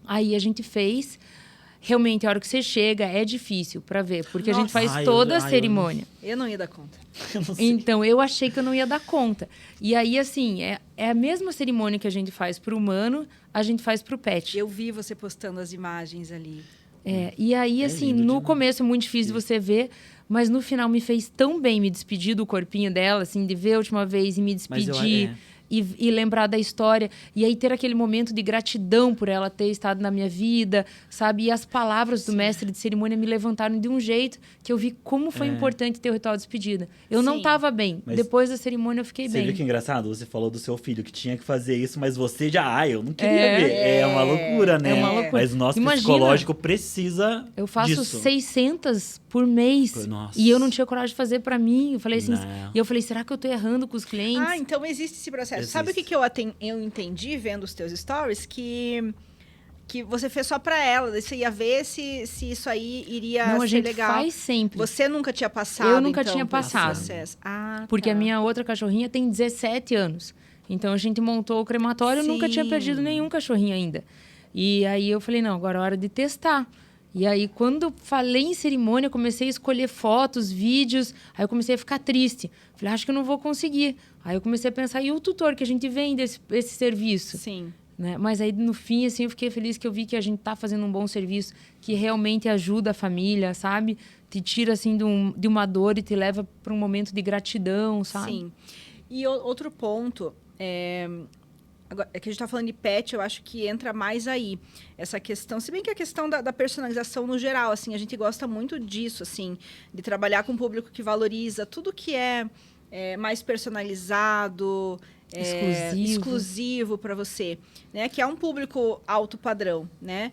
Speaker 3: Aí, a gente fez. Realmente, a hora que você chega, é difícil para ver. Porque a gente faz toda a cerimônia.
Speaker 1: Eu não ia dar conta.
Speaker 3: Então, eu achei que eu não ia dar conta. E aí, assim, é a mesma cerimônia que a gente faz para o humano, a gente faz para o pet.
Speaker 1: Eu vi você postando as imagens ali.
Speaker 3: E aí, assim, no começo é muito difícil de você ver... Mas no final me fez tão bem me despedir do corpinho dela, assim, de ver a última vez e me despedir e lembrar da história. E aí ter aquele momento de gratidão por ela ter estado na minha vida, sabe? E as palavras do mestre de cerimônia me levantaram de um jeito que eu vi como foi importante ter o ritual de despedida. Eu não estava bem. Mas depois da cerimônia eu fiquei bem.
Speaker 2: Você viu que engraçado? Você falou do seu filho que tinha que fazer isso, mas você já... eu não queria ver. É uma loucura, né?
Speaker 3: É uma loucura.
Speaker 2: Mas o nosso psicológico precisa
Speaker 3: Eu faço
Speaker 2: disso.
Speaker 3: 600 por mês.
Speaker 2: Nossa.
Speaker 3: E eu não tinha coragem de fazer para mim. Eu falei assim... E eu falei, será que eu tô errando com os clientes?
Speaker 1: Então existe esse processo.
Speaker 2: Existe.
Speaker 1: Sabe o que eu entendi vendo os teus stories? Que você fez só para ela. Você ia ver se isso aí iria ser legal.
Speaker 3: Não, a gente faz sempre.
Speaker 1: Você nunca tinha passado,
Speaker 3: Eu nunca tinha passado. Porque a minha outra cachorrinha tem 17 anos. Então, a gente montou o crematório. Eu nunca tinha perdido nenhum cachorrinho ainda. E aí, eu falei, não, agora é hora de testar. E aí, quando falei em cerimônia, eu comecei a escolher fotos, vídeos. Aí, eu comecei a ficar triste. Falei, acho que eu não vou conseguir. Aí, eu comecei a pensar, e o tutor que a gente vende esse serviço?
Speaker 1: Sim.
Speaker 3: Né? Mas aí, no fim, assim, eu fiquei feliz que eu vi que a gente tá fazendo um bom serviço, que realmente ajuda a família, sabe? Te tira, assim, de uma dor e te leva para um momento de gratidão, sabe?
Speaker 1: Sim. E outro ponto, agora, que a gente está falando de pet, eu acho que entra mais aí. Essa questão, se bem que a questão da personalização no geral, assim, a gente gosta muito disso, assim, de trabalhar com um público que valoriza tudo que é mais personalizado, exclusivo para você, né? Que é um público alto padrão, né?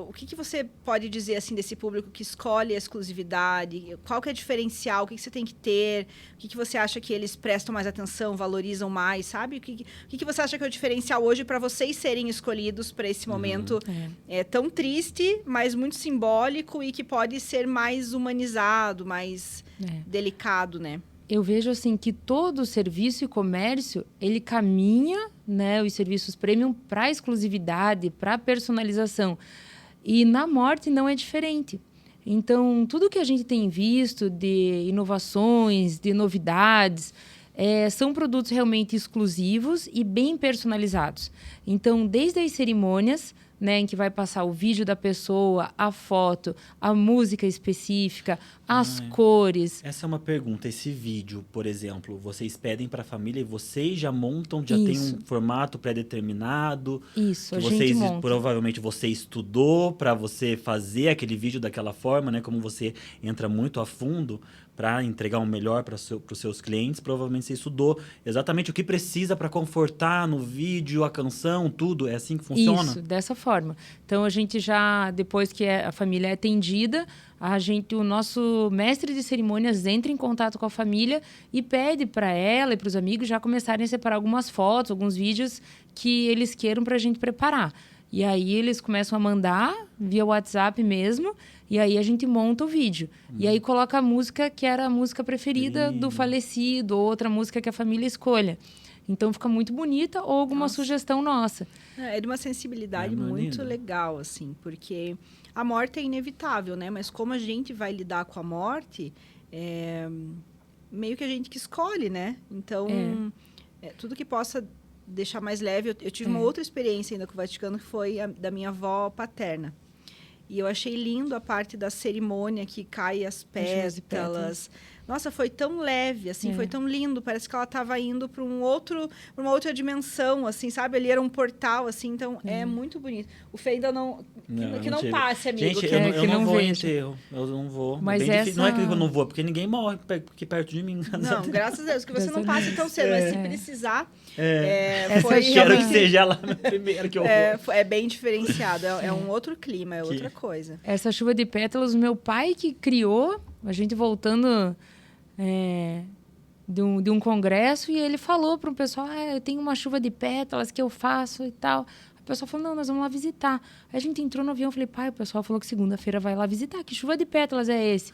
Speaker 1: O que você pode dizer assim desse público que escolhe a exclusividade? Qual que é o diferencial? O que você tem que ter? O que você acha que eles prestam mais atenção, valorizam mais, sabe? O que você acha que é o diferencial hoje para vocês serem escolhidos para esse momento tão triste, mas muito simbólico e que pode ser mais humanizado, mais delicado, né?
Speaker 3: Eu vejo assim que todo serviço e comércio, ele caminha, né, os serviços premium para exclusividade, para personalização. E na morte não é diferente. Então, tudo que a gente tem visto de inovações, de novidades, são produtos realmente exclusivos e bem personalizados. Então, desde as cerimônias, né, em que vai passar o vídeo da pessoa, a foto, a música específica, as cores.
Speaker 2: Essa é uma pergunta. Esse vídeo, por exemplo, vocês pedem para a família e vocês já montam, já tem um formato pré-determinado?
Speaker 3: Isso, a
Speaker 2: vocês,
Speaker 3: gente monta.
Speaker 2: Provavelmente você estudou para você fazer aquele vídeo daquela forma, né? Como você entra muito a fundo para entregar o melhor para os seus clientes, provavelmente você estudou exatamente o que precisa para confortar no vídeo, a canção, tudo. É assim que funciona?
Speaker 3: Isso, dessa forma. Então, a gente já, depois que a família é atendida, o nosso mestre de cerimônias entra em contato com a família e pede para ela e para os amigos já começarem a separar algumas fotos, alguns vídeos que eles queiram para a gente preparar. E aí eles começam a mandar via WhatsApp mesmo, e aí a gente monta o vídeo. E aí coloca a música que era a música preferida do falecido, ou outra música que a família escolha. Então fica muito bonita, ou alguma sugestão nossa.
Speaker 1: É de uma sensibilidade muito legal, assim, porque a morte é inevitável, né? Mas como a gente vai lidar com a morte, meio que a gente que escolhe, né? Então, tudo que possa deixar mais leve. Eu tive uma outra experiência ainda com o Vaticano, que foi da minha avó paterna. E eu achei lindo a parte da cerimônia que cai as pétalas. Nossa, foi tão leve, assim, foi tão lindo. Parece que ela estava indo para uma outra dimensão, assim, sabe? Ali era um portal, assim, então é muito bonito. O Fê ainda não passe, amigo.
Speaker 2: Gente,
Speaker 1: que
Speaker 2: eu não vou em
Speaker 3: vejo.
Speaker 2: enterro. Eu não vou.
Speaker 3: Mas
Speaker 2: Não é que eu não vou, porque ninguém morre aqui perto de mim.
Speaker 1: Não, graças a Deus, que você não passe tão cedo. Mas se precisar,
Speaker 2: Quero que seja ela primeiro que eu vou.
Speaker 1: É bem diferenciado. É um outro clima, é outra coisa.
Speaker 3: Essa chuva de pétalas, o meu pai que criou, a gente voltando de um congresso, e ele falou para o pessoal, eu tenho uma chuva de pétalas que eu faço e tal. O pessoal falou, não, nós vamos lá visitar. Aí a gente entrou no avião, falei, pai, o pessoal falou que segunda-feira vai lá visitar. Que chuva de pétalas é esse?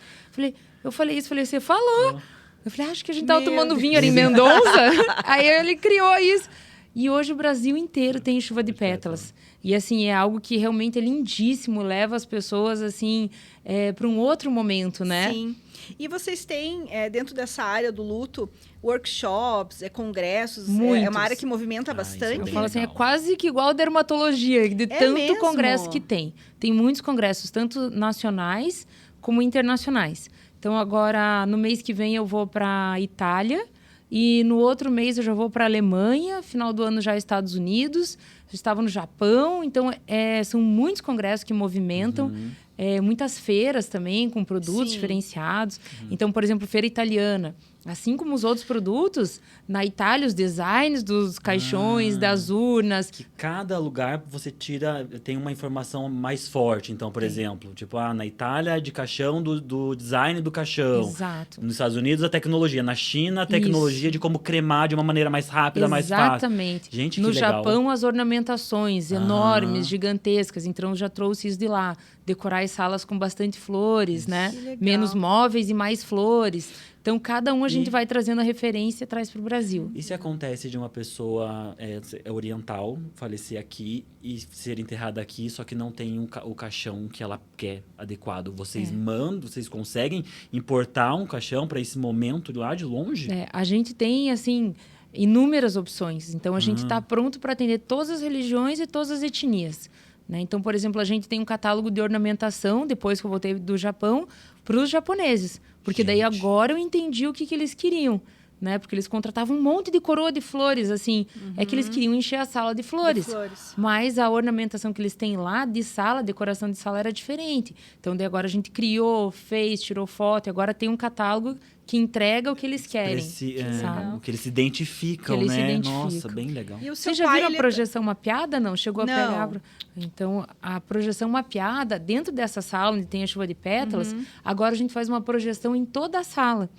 Speaker 3: Eu falei, você falou. Eu falei, acho que a gente estava tomando vinho ali em Mendonça. Aí ele criou isso. E hoje o Brasil inteiro tem chuva de pétalas. E, assim, é algo que realmente é lindíssimo, leva as pessoas, assim, para um outro momento, né?
Speaker 1: Sim. E vocês têm, dentro dessa área do luto, workshops, congressos?
Speaker 3: Muitos.
Speaker 1: É uma área que movimenta bastante?
Speaker 3: Eu falo assim, é quase que igual a dermatologia, de tanto
Speaker 1: mesmo?
Speaker 3: congresso que tem. Tem muitos congressos, tanto nacionais como internacionais. Então, agora, no mês que vem, eu vou para a Itália. E no outro mês eu já vou para a Alemanha, final do ano já Estados Unidos, já estava no Japão. Então, são muitos congressos que movimentam, muitas feiras também com produtos diferenciados. Então, por exemplo, feira italiana. Assim como os outros produtos, na Itália, os designs dos caixões, das urnas.
Speaker 2: Que cada lugar você tem uma informação mais forte. Então, por exemplo, tipo, na Itália é de caixão do design do caixão.
Speaker 3: Exato.
Speaker 2: Nos Estados Unidos, a tecnologia. Na China, a tecnologia de como cremar de uma maneira mais rápida, mais fácil.
Speaker 3: Exatamente.
Speaker 2: Gente, que
Speaker 3: no
Speaker 2: legal.
Speaker 3: Japão, as ornamentações enormes, gigantescas. Então, já trouxe isso de lá. Decorar as salas com bastante flores, né? Menos móveis e mais flores. Então, cada um a gente vai trazendo a referência e traz para o Brasil.
Speaker 2: E se acontece de uma pessoa oriental falecer aqui e ser enterrada aqui, só que não tem o caixão que ela quer adequado? Vocês vocês conseguem importar um caixão para esse momento lá de longe?
Speaker 3: A gente tem, assim, inúmeras opções. Então, a gente está pronto para atender todas as religiões e todas as etnias. Né? Então, por exemplo, a gente tem um catálogo de ornamentação, depois que eu voltei do Japão, para os japoneses. Porque daí agora eu entendi o que eles queriam. Né? Porque eles contratavam um monte de coroa de flores, assim. É que eles queriam encher a sala de flores. Mas a ornamentação que eles têm lá de sala, a decoração de sala era diferente. Então, daí agora a gente criou, fez, tirou foto. E agora tem um catálogo que entrega o que eles querem.
Speaker 2: O que eles se identificam, né? Nossa, bem legal.
Speaker 1: E o
Speaker 3: Você já viu a projeção mapeada? Não? Chegou a pegar? Então, a projeção mapeada, dentro dessa sala, onde tem a chuva de pétalas, agora a gente faz uma projeção em toda a sala.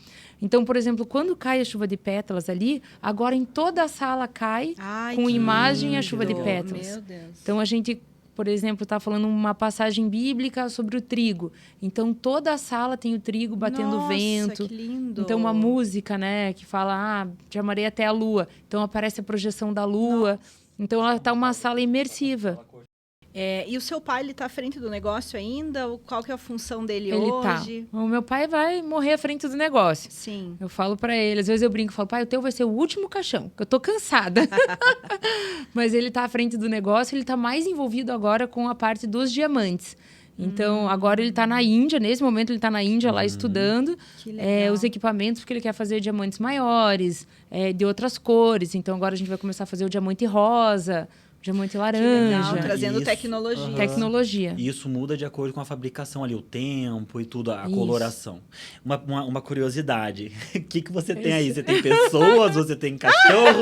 Speaker 3: Então, por exemplo, quando cai a chuva de pétalas ali, agora em toda a sala cai com imagem a chuva de pétalas.
Speaker 1: Meu Deus.
Speaker 3: Então, a gente, por exemplo, está falando uma passagem bíblica sobre o trigo. Então, toda a sala tem o trigo batendo vento.
Speaker 1: Que lindo.
Speaker 3: Então, uma música, né, que fala, te amarei até a lua. Então, aparece a projeção da lua. Então, ela está uma sala imersiva.
Speaker 1: E o seu pai, ele tá à frente do negócio ainda? Qual que é a função dele
Speaker 3: Ele
Speaker 1: hoje?
Speaker 3: tá. O meu pai vai morrer à frente do negócio.
Speaker 1: Sim.
Speaker 3: Eu falo pra ele, às vezes eu brinco, falo, pai, o teu vai ser o último caixão, que eu tô cansada. Mas ele tá à frente do negócio, ele tá mais envolvido agora com a parte dos diamantes. Então, agora ele tá na Índia, nesse momento ele tá na Índia lá estudando
Speaker 1: Que legal.
Speaker 3: os equipamentos, porque ele quer fazer diamantes maiores, de outras cores. Então, agora a gente vai começar a fazer o diamante rosa, diamante
Speaker 1: Que
Speaker 3: laranja.
Speaker 1: legal, trazendo
Speaker 2: Isso.
Speaker 1: tecnologia.
Speaker 2: Aham.
Speaker 3: Tecnologia.
Speaker 2: E isso muda de acordo com a fabricação ali, o tempo e tudo, a
Speaker 3: Isso.
Speaker 2: coloração. Uma curiosidade. O que você tem aí? Você tem pessoas? Você tem cachorro?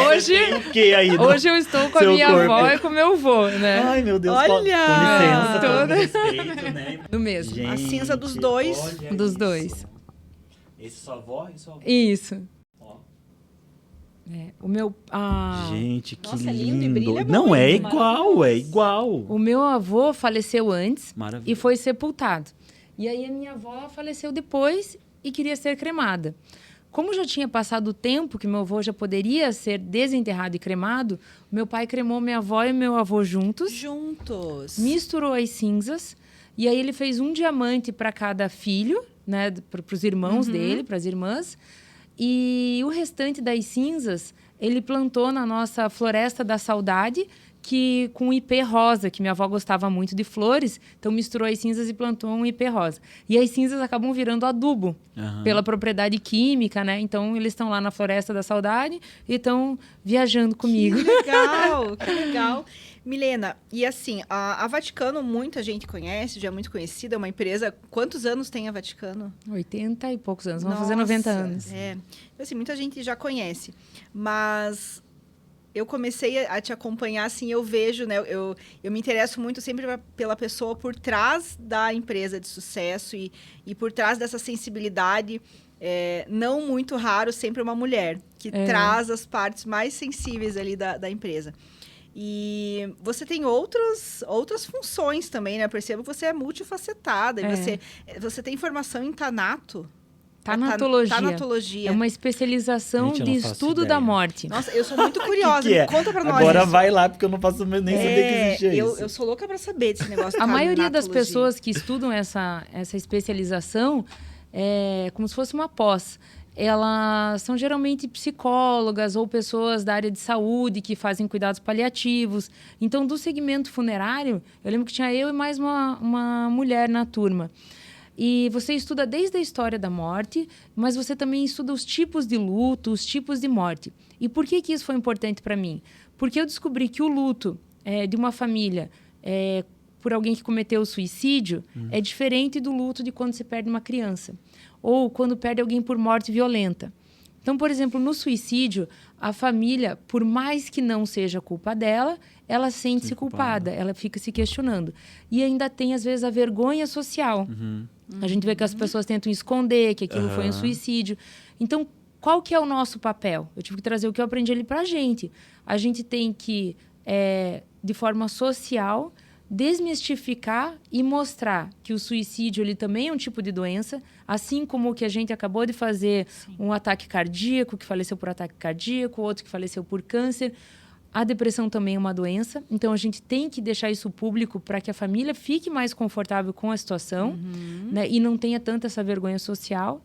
Speaker 3: Hoje,
Speaker 2: Tem o que aí?
Speaker 3: hoje eu estou com a
Speaker 2: seu
Speaker 3: minha
Speaker 2: corpo?
Speaker 3: avó e com meu avô, né?
Speaker 2: Ai, meu Deus.
Speaker 1: Olha!
Speaker 2: Com licença,
Speaker 3: Toda-
Speaker 2: todo respeito, né?
Speaker 3: Do mesmo.
Speaker 1: A cinza dos dois.
Speaker 2: olha
Speaker 3: Dos
Speaker 2: isso.
Speaker 3: dois.
Speaker 2: Esse sua avó e sua avó.
Speaker 3: Isso.
Speaker 2: Ó.
Speaker 3: O meu...
Speaker 2: Gente, que
Speaker 1: Nossa, é lindo
Speaker 2: lindo.
Speaker 1: e brilha
Speaker 2: Não,
Speaker 1: muito,
Speaker 2: é igual,
Speaker 1: maravilhoso.
Speaker 2: é igual.
Speaker 3: O meu avô faleceu antes
Speaker 2: Maravilha.
Speaker 3: e foi sepultado. E aí a minha avó faleceu depois e queria ser cremada. Como já tinha passado o tempo que meu avô já poderia ser desenterrado e cremado, meu pai cremou minha avó e meu avô juntos,
Speaker 1: Juntos.
Speaker 3: misturou as cinzas e aí ele fez um diamante para cada filho, né, para os irmãos dele, para as irmãs, e o restante das cinzas ele plantou na nossa Floresta da Saudade, que com ipê rosa, que minha avó gostava muito de flores, então misturou as cinzas e plantou um ipê rosa. E as cinzas acabam virando adubo,
Speaker 2: Aham.
Speaker 3: pela propriedade química, né? Então, eles estão lá na Floresta da Saudade e estão viajando comigo.
Speaker 1: Que legal, que legal. Milena, e assim, a Vaticano muita gente conhece, já é muito conhecida, é uma empresa... Quantos anos tem a Vaticano?
Speaker 3: 80 e poucos anos, vamos fazer 90
Speaker 1: Nossa,
Speaker 3: anos.
Speaker 1: Assim, muita gente já conhece, mas eu comecei a te acompanhar, assim, eu vejo, né, eu me interesso muito sempre pela pessoa por trás da empresa de sucesso e por trás dessa sensibilidade, não muito raro, sempre uma mulher, que traz as partes mais sensíveis ali da empresa. E você tem outras funções também, né? Eu percebo que você é multifacetada. E você tem formação em Tanato.
Speaker 3: Tanatologia.
Speaker 1: Tanatologia.
Speaker 3: É uma especialização
Speaker 2: Gente, eu não
Speaker 3: de
Speaker 2: faço
Speaker 3: estudo
Speaker 2: ideia.
Speaker 3: da morte.
Speaker 1: Nossa, eu sou muito curiosa.
Speaker 2: Que é?
Speaker 1: Conta pra nós.
Speaker 2: Agora
Speaker 1: isso.
Speaker 2: vai lá, porque eu não faço nem saber que existia isso.
Speaker 1: Eu sou louca pra saber desse negócio.
Speaker 3: A maioria das
Speaker 1: tanatologia.
Speaker 3: pessoas que estudam essa especialização é como se fosse uma pós. Elas são geralmente psicólogas ou pessoas da área de saúde que fazem cuidados paliativos. Então, do segmento funerário, eu lembro que tinha eu e mais uma mulher na turma. E você estuda desde a história da morte, mas você também estuda os tipos de luto, os tipos de morte. E por que isso foi importante para mim? Porque eu descobri que o luto de uma família por alguém que cometeu suicídio é diferente do luto de quando se perde uma criança. Ou quando perde alguém por morte violenta. Então, por exemplo, no suicídio, a família, por mais que não seja culpa dela, ela sente-se culpada, ela fica se questionando. E ainda tem, às vezes, a vergonha social. A gente vê que as pessoas tentam esconder que aquilo foi um suicídio. Então, qual que é o nosso papel? Eu tive que trazer o que eu aprendi ali pra gente. A gente tem que, de forma social, desmistificar e mostrar que o suicídio ele também é um tipo de doença, assim como o que a gente acabou de fazer, um ataque cardíaco, que faleceu por ataque cardíaco, outro que faleceu por câncer. A depressão também é uma doença, então a gente tem que deixar isso público para que a família fique mais confortável com a situação, né, e não tenha tanta essa vergonha social,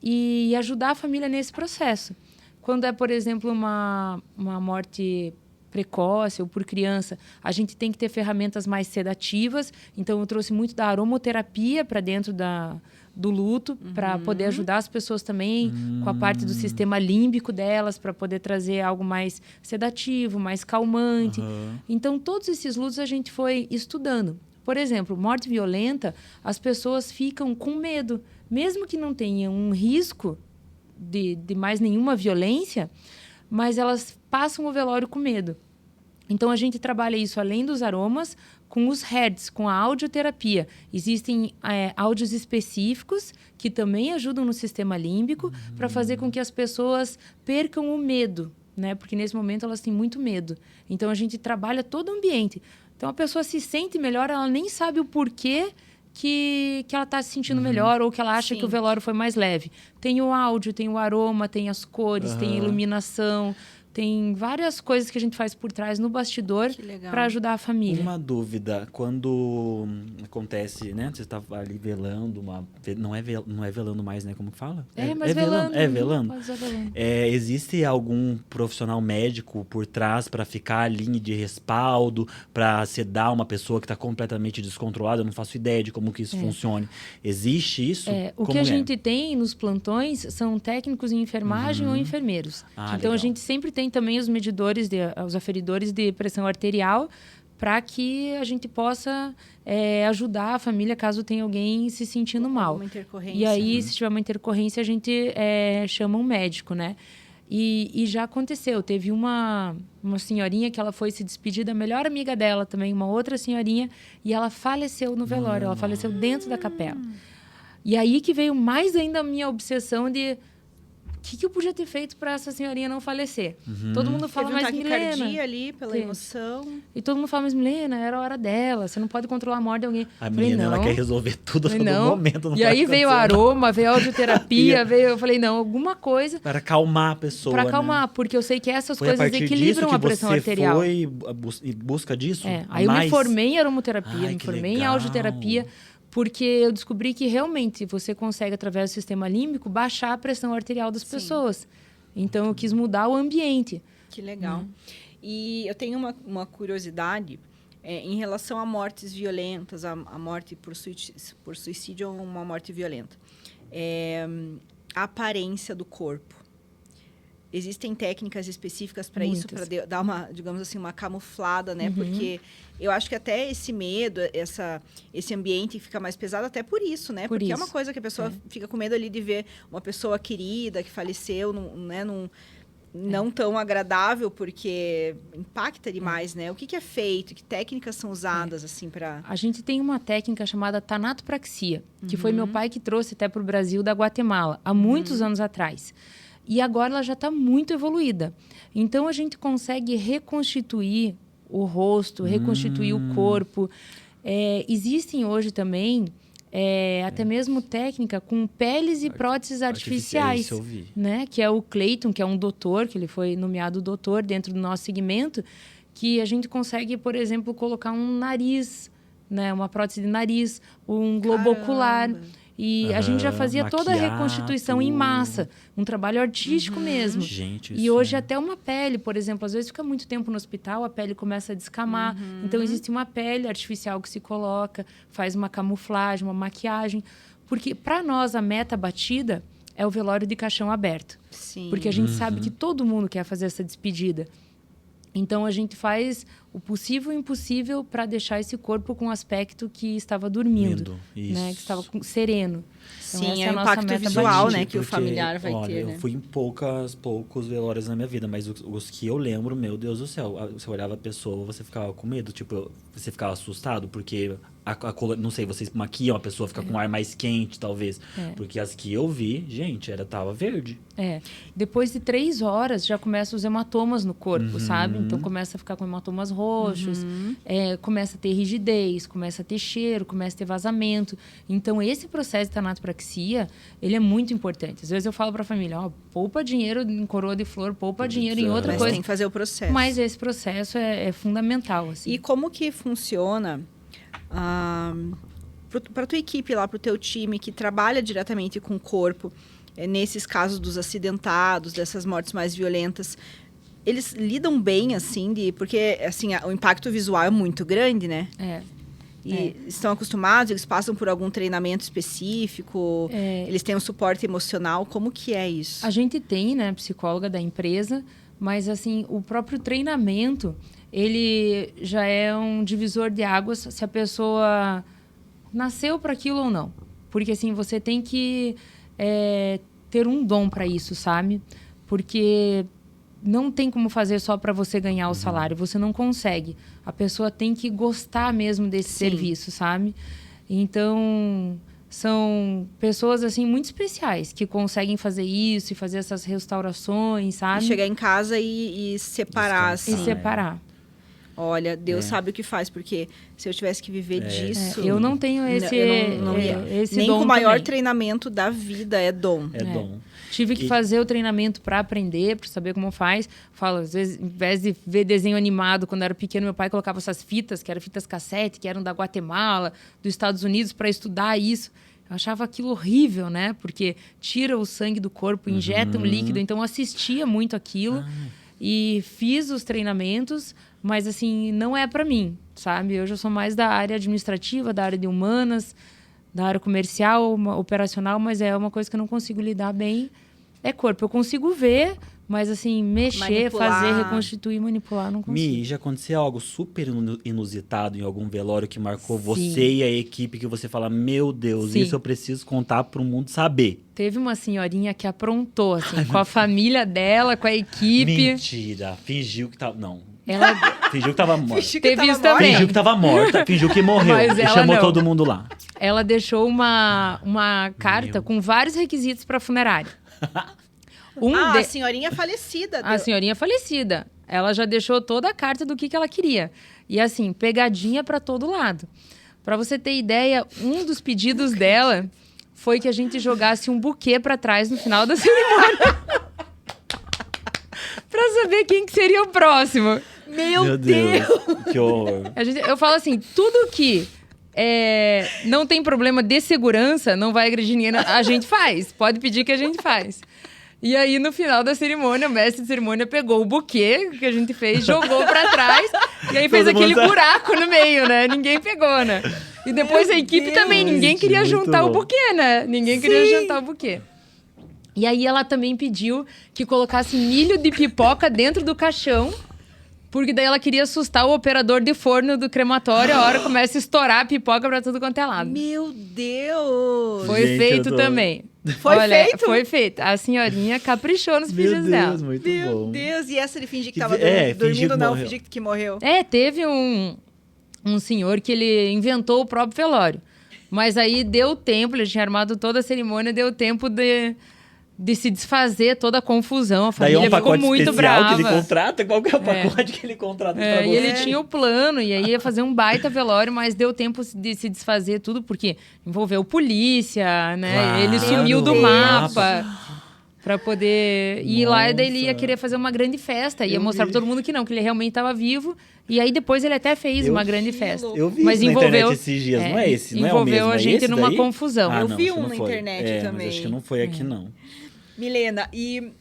Speaker 3: e ajudar a família nesse processo. Quando é, por exemplo, uma morte precoce ou por criança, a gente tem que ter ferramentas mais sedativas. Então, eu trouxe muito da aromoterapia para dentro do luto, para poder ajudar as pessoas também com a parte do sistema límbico delas, para poder trazer algo mais sedativo, mais calmante. Então, todos esses lutos a gente foi estudando. Por exemplo, morte violenta, as pessoas ficam com medo. Mesmo que não tenham um risco de mais nenhuma violência, mas elas passam o velório com medo. Então, a gente trabalha isso, além dos aromas, com os hertz, com a audioterapia. Existem áudios específicos que também ajudam no sistema límbico para fazer com que as pessoas percam o medo, né? Porque, nesse momento, elas têm muito medo. Então, a gente trabalha todo o ambiente. Então, a pessoa se sente melhor, ela nem sabe o porquê que ela está se sentindo melhor ou que ela acha que o velório foi mais leve. Tem o áudio, tem o aroma, tem as cores, tem a iluminação, Tem várias coisas que a gente faz por trás no bastidor para ajudar a família.
Speaker 2: Uma dúvida, quando acontece, né? Você está ali velando, não é velando mais, né? Como que fala?
Speaker 3: Mas velando.
Speaker 2: É velando.
Speaker 3: Pode ser velando.
Speaker 2: Existe algum profissional médico por trás para ficar a linha de respaldo, para sedar uma pessoa que está completamente descontrolada? Eu não faço ideia de como que isso funcione. Existe isso?
Speaker 3: O que a gente tem nos plantões são técnicos em enfermagem ou enfermeiros. Então,
Speaker 2: legal.
Speaker 3: A gente sempre tem também os medidores, os aferidores de pressão arterial, para que a gente possa ajudar a família caso tenha alguém se sentindo mal.
Speaker 1: Uma intercorrência.
Speaker 3: E aí, se tiver uma intercorrência, a gente chama um médico, né? E já aconteceu. Teve uma senhorinha que ela foi se despedir da melhor amiga dela também, uma outra senhorinha, e ela faleceu no velório. Ela faleceu dentro da capela. E aí que veio mais ainda a minha obsessão de... O que eu podia ter feito para essa senhorinha não falecer? Todo mundo fala, mas Milena...
Speaker 1: taquicardia ali, pela emoção.
Speaker 3: E todo mundo fala, mas Milena, era a hora dela. Você não pode controlar a morte de alguém.
Speaker 2: A menina, ela quer resolver tudo no momento. Não
Speaker 3: e aí veio o aroma, veio a audioterapia, eu falei, não, alguma coisa...
Speaker 2: Para acalmar a pessoa,
Speaker 3: Para acalmar,
Speaker 2: né?
Speaker 3: Porque eu sei que essas coisas equilibram a pressão arterial.
Speaker 2: Foi em busca disso?
Speaker 3: Aí eu me formei em aromoterapia, me formei em audioterapia... Porque eu descobri que realmente você consegue, através do sistema límbico, baixar a pressão arterial das pessoas. Então, eu quis mudar o ambiente.
Speaker 1: Que legal. E eu tenho uma curiosidade em relação a mortes violentas, a morte por suicídio ou uma morte violenta. A aparência do corpo. Existem técnicas específicas para isso, para dar uma, digamos assim, uma camuflada, né? Porque eu acho que até esse medo, esse ambiente fica mais pesado até por isso, né? Porque é uma coisa que a pessoa fica com medo ali de ver uma pessoa querida que faleceu, não tão agradável, porque impacta demais, né? O que é feito? Que técnicas são usadas, assim, para...
Speaker 3: A gente tem uma técnica chamada tanatopraxia, que foi meu pai que trouxe até para o Brasil da Guatemala, há muitos anos atrás. E agora ela já está muito evoluída. Então, a gente consegue reconstituir o rosto, reconstituir o corpo. Existem hoje também até mesmo técnica com peles e próteses artificiais. Né? Que é o Clayton, que é um doutor, que ele foi nomeado doutor dentro do nosso segmento, que a gente consegue, por exemplo, colocar um nariz, né? Uma prótese de nariz, um globo ocular... E a gente já fazia toda a reconstituição em massa, um trabalho artístico mesmo.
Speaker 2: Gente,
Speaker 3: e hoje até uma pele, por exemplo, às vezes fica muito tempo no hospital, a pele começa a descamar. Então, existe uma pele artificial que se coloca, faz uma camuflagem, uma maquiagem. Porque, para nós, a meta batida é o velório de caixão aberto.
Speaker 1: Sim.
Speaker 3: Porque a gente sabe que todo mundo quer fazer essa despedida. Então, a gente faz o possível e o impossível para deixar esse corpo com um aspecto que estava dormindo, né? Que estava sereno. Então,
Speaker 1: sim, é o impacto visual, né? Que o familiar vai ter, né?
Speaker 2: Eu fui em poucos velórios na minha vida, mas os que eu lembro, meu Deus do céu, você olhava a pessoa, você ficava com medo, tipo, você ficava assustado, porque, não sei, vocês maquiam a pessoa, fica com um ar mais quente, talvez. Porque as que eu vi, gente, tava verde.
Speaker 3: Depois de 3 horas, já começam os hematomas no corpo, sabe? Então, começa a ficar com hematomas roxos, começa a ter rigidez, começa a ter cheiro, começa a ter vazamento. Então, esse processo de tanatopraxia, ele é muito importante. Às vezes eu falo para a família, poupa dinheiro em coroa de flor, poupa dinheiro em outra coisa.
Speaker 1: Mas tem que fazer o processo.
Speaker 3: Mas esse processo é fundamental, assim.
Speaker 1: E como que funciona para a tua equipe lá, para o teu time que trabalha diretamente com o corpo, nesses casos dos acidentados, dessas mortes mais violentas, eles lidam bem, assim, porque assim, o impacto visual é muito grande, né? E estão acostumados, eles passam por algum treinamento específico, eles têm um suporte emocional, como que é isso?
Speaker 3: A gente tem, né, psicóloga da empresa, mas assim, o próprio treinamento, ele já é um divisor de águas se a pessoa nasceu para aquilo ou não. Porque assim, você tem que ter um dom para isso, sabe? Porque não tem como fazer só para você ganhar o salário, você não consegue. A pessoa tem que gostar mesmo desse serviço, sabe? Então, são pessoas assim muito especiais que conseguem fazer isso e fazer essas restaurações, sabe?
Speaker 1: E chegar em casa e separar, assim.
Speaker 3: E separar.
Speaker 1: Olha, Deus sabe o que faz, porque se eu tivesse que viver disso...
Speaker 3: Eu não tenho esse,
Speaker 1: eu não ia.
Speaker 3: esse
Speaker 1: Nem
Speaker 3: dom
Speaker 1: com o maior
Speaker 3: também.
Speaker 1: treinamento da vida é dom.
Speaker 2: É dom.
Speaker 3: Tive que fazer o treinamento para aprender, para saber como faz. Falo, às vezes, em vez de ver desenho animado, quando eu era pequeno, meu pai colocava essas fitas, que eram fitas cassete, que eram da Guatemala, dos Estados Unidos, para estudar isso. Eu achava aquilo horrível, né? Porque tira o sangue do corpo, injeta um líquido. Então, eu assistia muito aquilo e fiz os treinamentos, mas, assim, não é para mim, sabe? Hoje eu sou mais da área administrativa, da área de humanas, da área comercial, operacional, mas é uma coisa que eu não consigo lidar bem. É corpo. Eu consigo ver, mas, assim, mexer,
Speaker 1: Manipular.
Speaker 3: fazer, reconstituir, manipular, não consigo.
Speaker 2: Mi, já aconteceu algo super inusitado em algum velório que marcou
Speaker 3: Sim.
Speaker 2: você e a equipe, que você fala, meu Deus,
Speaker 3: Sim.
Speaker 2: isso eu preciso contar para o mundo saber.
Speaker 3: Teve uma senhorinha que aprontou, assim, com a família dela, com a equipe.
Speaker 2: Mentira, fingiu que tava... Não,
Speaker 3: Ela
Speaker 2: fingiu que tava morta.
Speaker 1: Fingi que
Speaker 3: Teve
Speaker 1: tava
Speaker 3: isso
Speaker 1: morta.
Speaker 3: também.
Speaker 2: Fingiu que tava morta, fingiu que morreu.
Speaker 3: Mas
Speaker 2: E
Speaker 3: ela
Speaker 2: chamou
Speaker 3: não.
Speaker 2: todo mundo lá.
Speaker 3: Ela deixou uma carta com vários requisitos para funerária.
Speaker 1: A senhorinha falecida.
Speaker 3: A senhorinha falecida. Ela já deixou toda a carta do que ela queria. E assim, pegadinha para todo lado. Para você ter ideia, um dos pedidos dela foi que a gente jogasse um buquê para trás no final da cerimônia. Para saber quem que seria o próximo.
Speaker 1: Meu Deus!
Speaker 2: Que horror.
Speaker 3: Eu falo assim, tudo que não tem problema de segurança, não vai agredir ninguém, a gente faz. Pode pedir que a gente faz. E aí, no final da cerimônia, o mestre de cerimônia pegou o buquê que a gente fez, jogou pra trás, e aí fez
Speaker 2: Todo
Speaker 3: aquele
Speaker 2: mundo
Speaker 3: buraco no meio, né? Ninguém pegou, né? E depois a equipe também, ninguém
Speaker 2: Gente,
Speaker 3: queria
Speaker 2: muito
Speaker 3: juntar o
Speaker 2: bom.
Speaker 3: buquê, né? Ninguém queria juntar o buquê. E aí ela também pediu que colocasse milho de pipoca dentro do caixão, porque daí ela queria assustar o operador de forno do crematório, a hora começa a estourar a pipoca pra tudo quanto é lado.
Speaker 1: Meu Deus!
Speaker 3: Foi
Speaker 2: Gente,
Speaker 3: feito
Speaker 2: eu tô-
Speaker 3: também.
Speaker 1: Foi
Speaker 3: Olha,
Speaker 1: feito?
Speaker 3: Foi feito. A senhorinha caprichou nos
Speaker 2: Meu
Speaker 3: pedidos dela.
Speaker 2: Deus, muito
Speaker 1: Meu
Speaker 2: bom.
Speaker 1: Deus! E essa ele fingiu que
Speaker 2: Que
Speaker 1: tava
Speaker 2: fingiu
Speaker 1: dormindo,
Speaker 2: que
Speaker 1: não,
Speaker 2: morreu.
Speaker 1: fingiu que morreu.
Speaker 3: Teve um senhor que ele inventou o próprio velório. Mas aí deu tempo, ele tinha armado toda a cerimônia, deu tempo de se desfazer toda a confusão. A
Speaker 2: Daí é
Speaker 3: família
Speaker 2: um
Speaker 3: ficou
Speaker 2: pacote
Speaker 3: muito
Speaker 2: especial
Speaker 3: brava.
Speaker 2: que ele contrata? Qual que é o pacote que ele contrata pra
Speaker 3: E
Speaker 2: você?
Speaker 3: ele tinha o plano, e aí ia fazer um baita velório, mas deu tempo de se desfazer tudo, porque envolveu polícia, né?
Speaker 2: Claro.
Speaker 3: Ele sumiu do
Speaker 1: Meu
Speaker 3: mapa pra poder ir lá, e daí ele ia
Speaker 2: Nossa.
Speaker 3: querer fazer uma grande festa, ia
Speaker 2: Eu
Speaker 3: mostrar
Speaker 2: vi.
Speaker 3: pra todo mundo que não, que ele realmente estava vivo, e aí depois ele até fez
Speaker 2: Eu
Speaker 3: uma grande festa.
Speaker 2: Eu vi
Speaker 3: Mas
Speaker 2: isso na
Speaker 3: envolveu-
Speaker 2: internet esses dias, não é esse? Não é o
Speaker 3: envolveu
Speaker 2: mesmo,
Speaker 3: a
Speaker 2: é
Speaker 3: gente
Speaker 2: esse
Speaker 3: numa
Speaker 2: daí?
Speaker 3: confusão.
Speaker 2: Ah,
Speaker 1: Eu
Speaker 2: não,
Speaker 1: vi
Speaker 2: acho que
Speaker 1: um
Speaker 2: não
Speaker 1: na
Speaker 2: foi.
Speaker 1: internet
Speaker 2: Mas
Speaker 1: também.
Speaker 2: acho que não foi aqui, não.
Speaker 1: Milena, e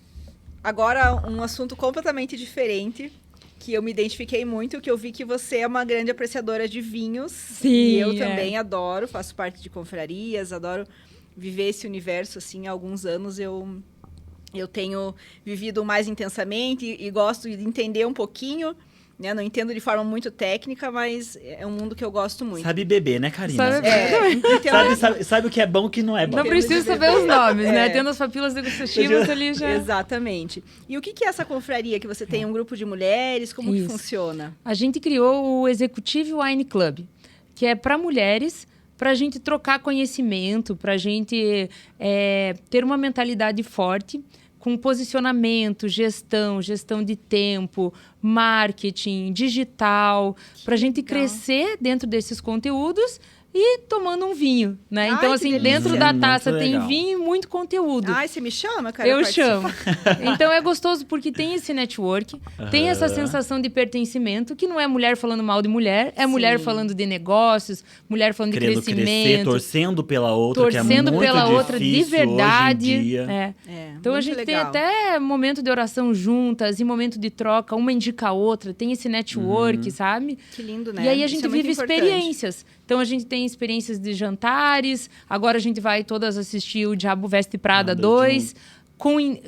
Speaker 1: agora um assunto completamente diferente, que eu me identifiquei muito, que eu vi que você é uma grande apreciadora de vinhos.
Speaker 3: Sim,
Speaker 1: E eu
Speaker 3: é.
Speaker 1: também adoro, faço parte de confrarias, adoro viver esse universo, assim, há alguns anos eu tenho vivido mais intensamente e gosto de entender um pouquinho, né? Não entendo de forma muito técnica, mas é um mundo que eu gosto muito.
Speaker 2: Sabe beber, né, Karina?
Speaker 3: Sabe
Speaker 1: Entendo-
Speaker 2: Sabe o que é bom e o que não é bom.
Speaker 3: Não precisa saber os nomes, né?
Speaker 1: É.
Speaker 3: Tendo as papilas degustativas ali já...
Speaker 1: Exatamente. E o que é essa confraria que você tem? Um grupo de mulheres? Como que
Speaker 3: Isso.
Speaker 1: funciona?
Speaker 3: A gente criou o Executive Wine Club, que é para mulheres, para a gente trocar conhecimento, para a gente ter uma mentalidade forte, com posicionamento, gestão de tempo, marketing, digital, para a gente
Speaker 1: legal.
Speaker 3: crescer dentro desses conteúdos e tomando um vinho, né?
Speaker 1: Ai,
Speaker 3: Então,
Speaker 1: que
Speaker 3: assim,
Speaker 1: delícia.
Speaker 3: dentro da
Speaker 2: Muito
Speaker 3: taça tem
Speaker 2: legal.
Speaker 3: vinho e muito conteúdo.
Speaker 1: Ai, você me chama, cara?
Speaker 3: Eu
Speaker 1: participar?
Speaker 3: chamo. Então é gostoso porque tem esse network, tem essa sensação de pertencimento, que não é mulher falando mal de mulher, é mulher
Speaker 1: Sim.
Speaker 3: falando de negócios, mulher falando de
Speaker 2: Querendo crescer,
Speaker 3: crescimento,
Speaker 2: torcendo pela outra, que é
Speaker 3: torcendo
Speaker 2: muito
Speaker 3: pela outra de
Speaker 2: difícil
Speaker 3: verdade.
Speaker 2: hoje em dia.
Speaker 3: É. Então a
Speaker 1: muito
Speaker 3: gente
Speaker 1: legal.
Speaker 3: tem até momento de oração juntas e momento de troca, uma indica a outra, tem esse network, sabe?
Speaker 1: Que lindo, né?
Speaker 3: E aí a
Speaker 1: Isso
Speaker 3: gente
Speaker 1: é muito
Speaker 3: vive
Speaker 1: importante.
Speaker 3: experiências. Então a gente tem experiências de jantares, agora a gente vai todas assistir o Diabo Veste Prada
Speaker 2: Nada
Speaker 3: 2,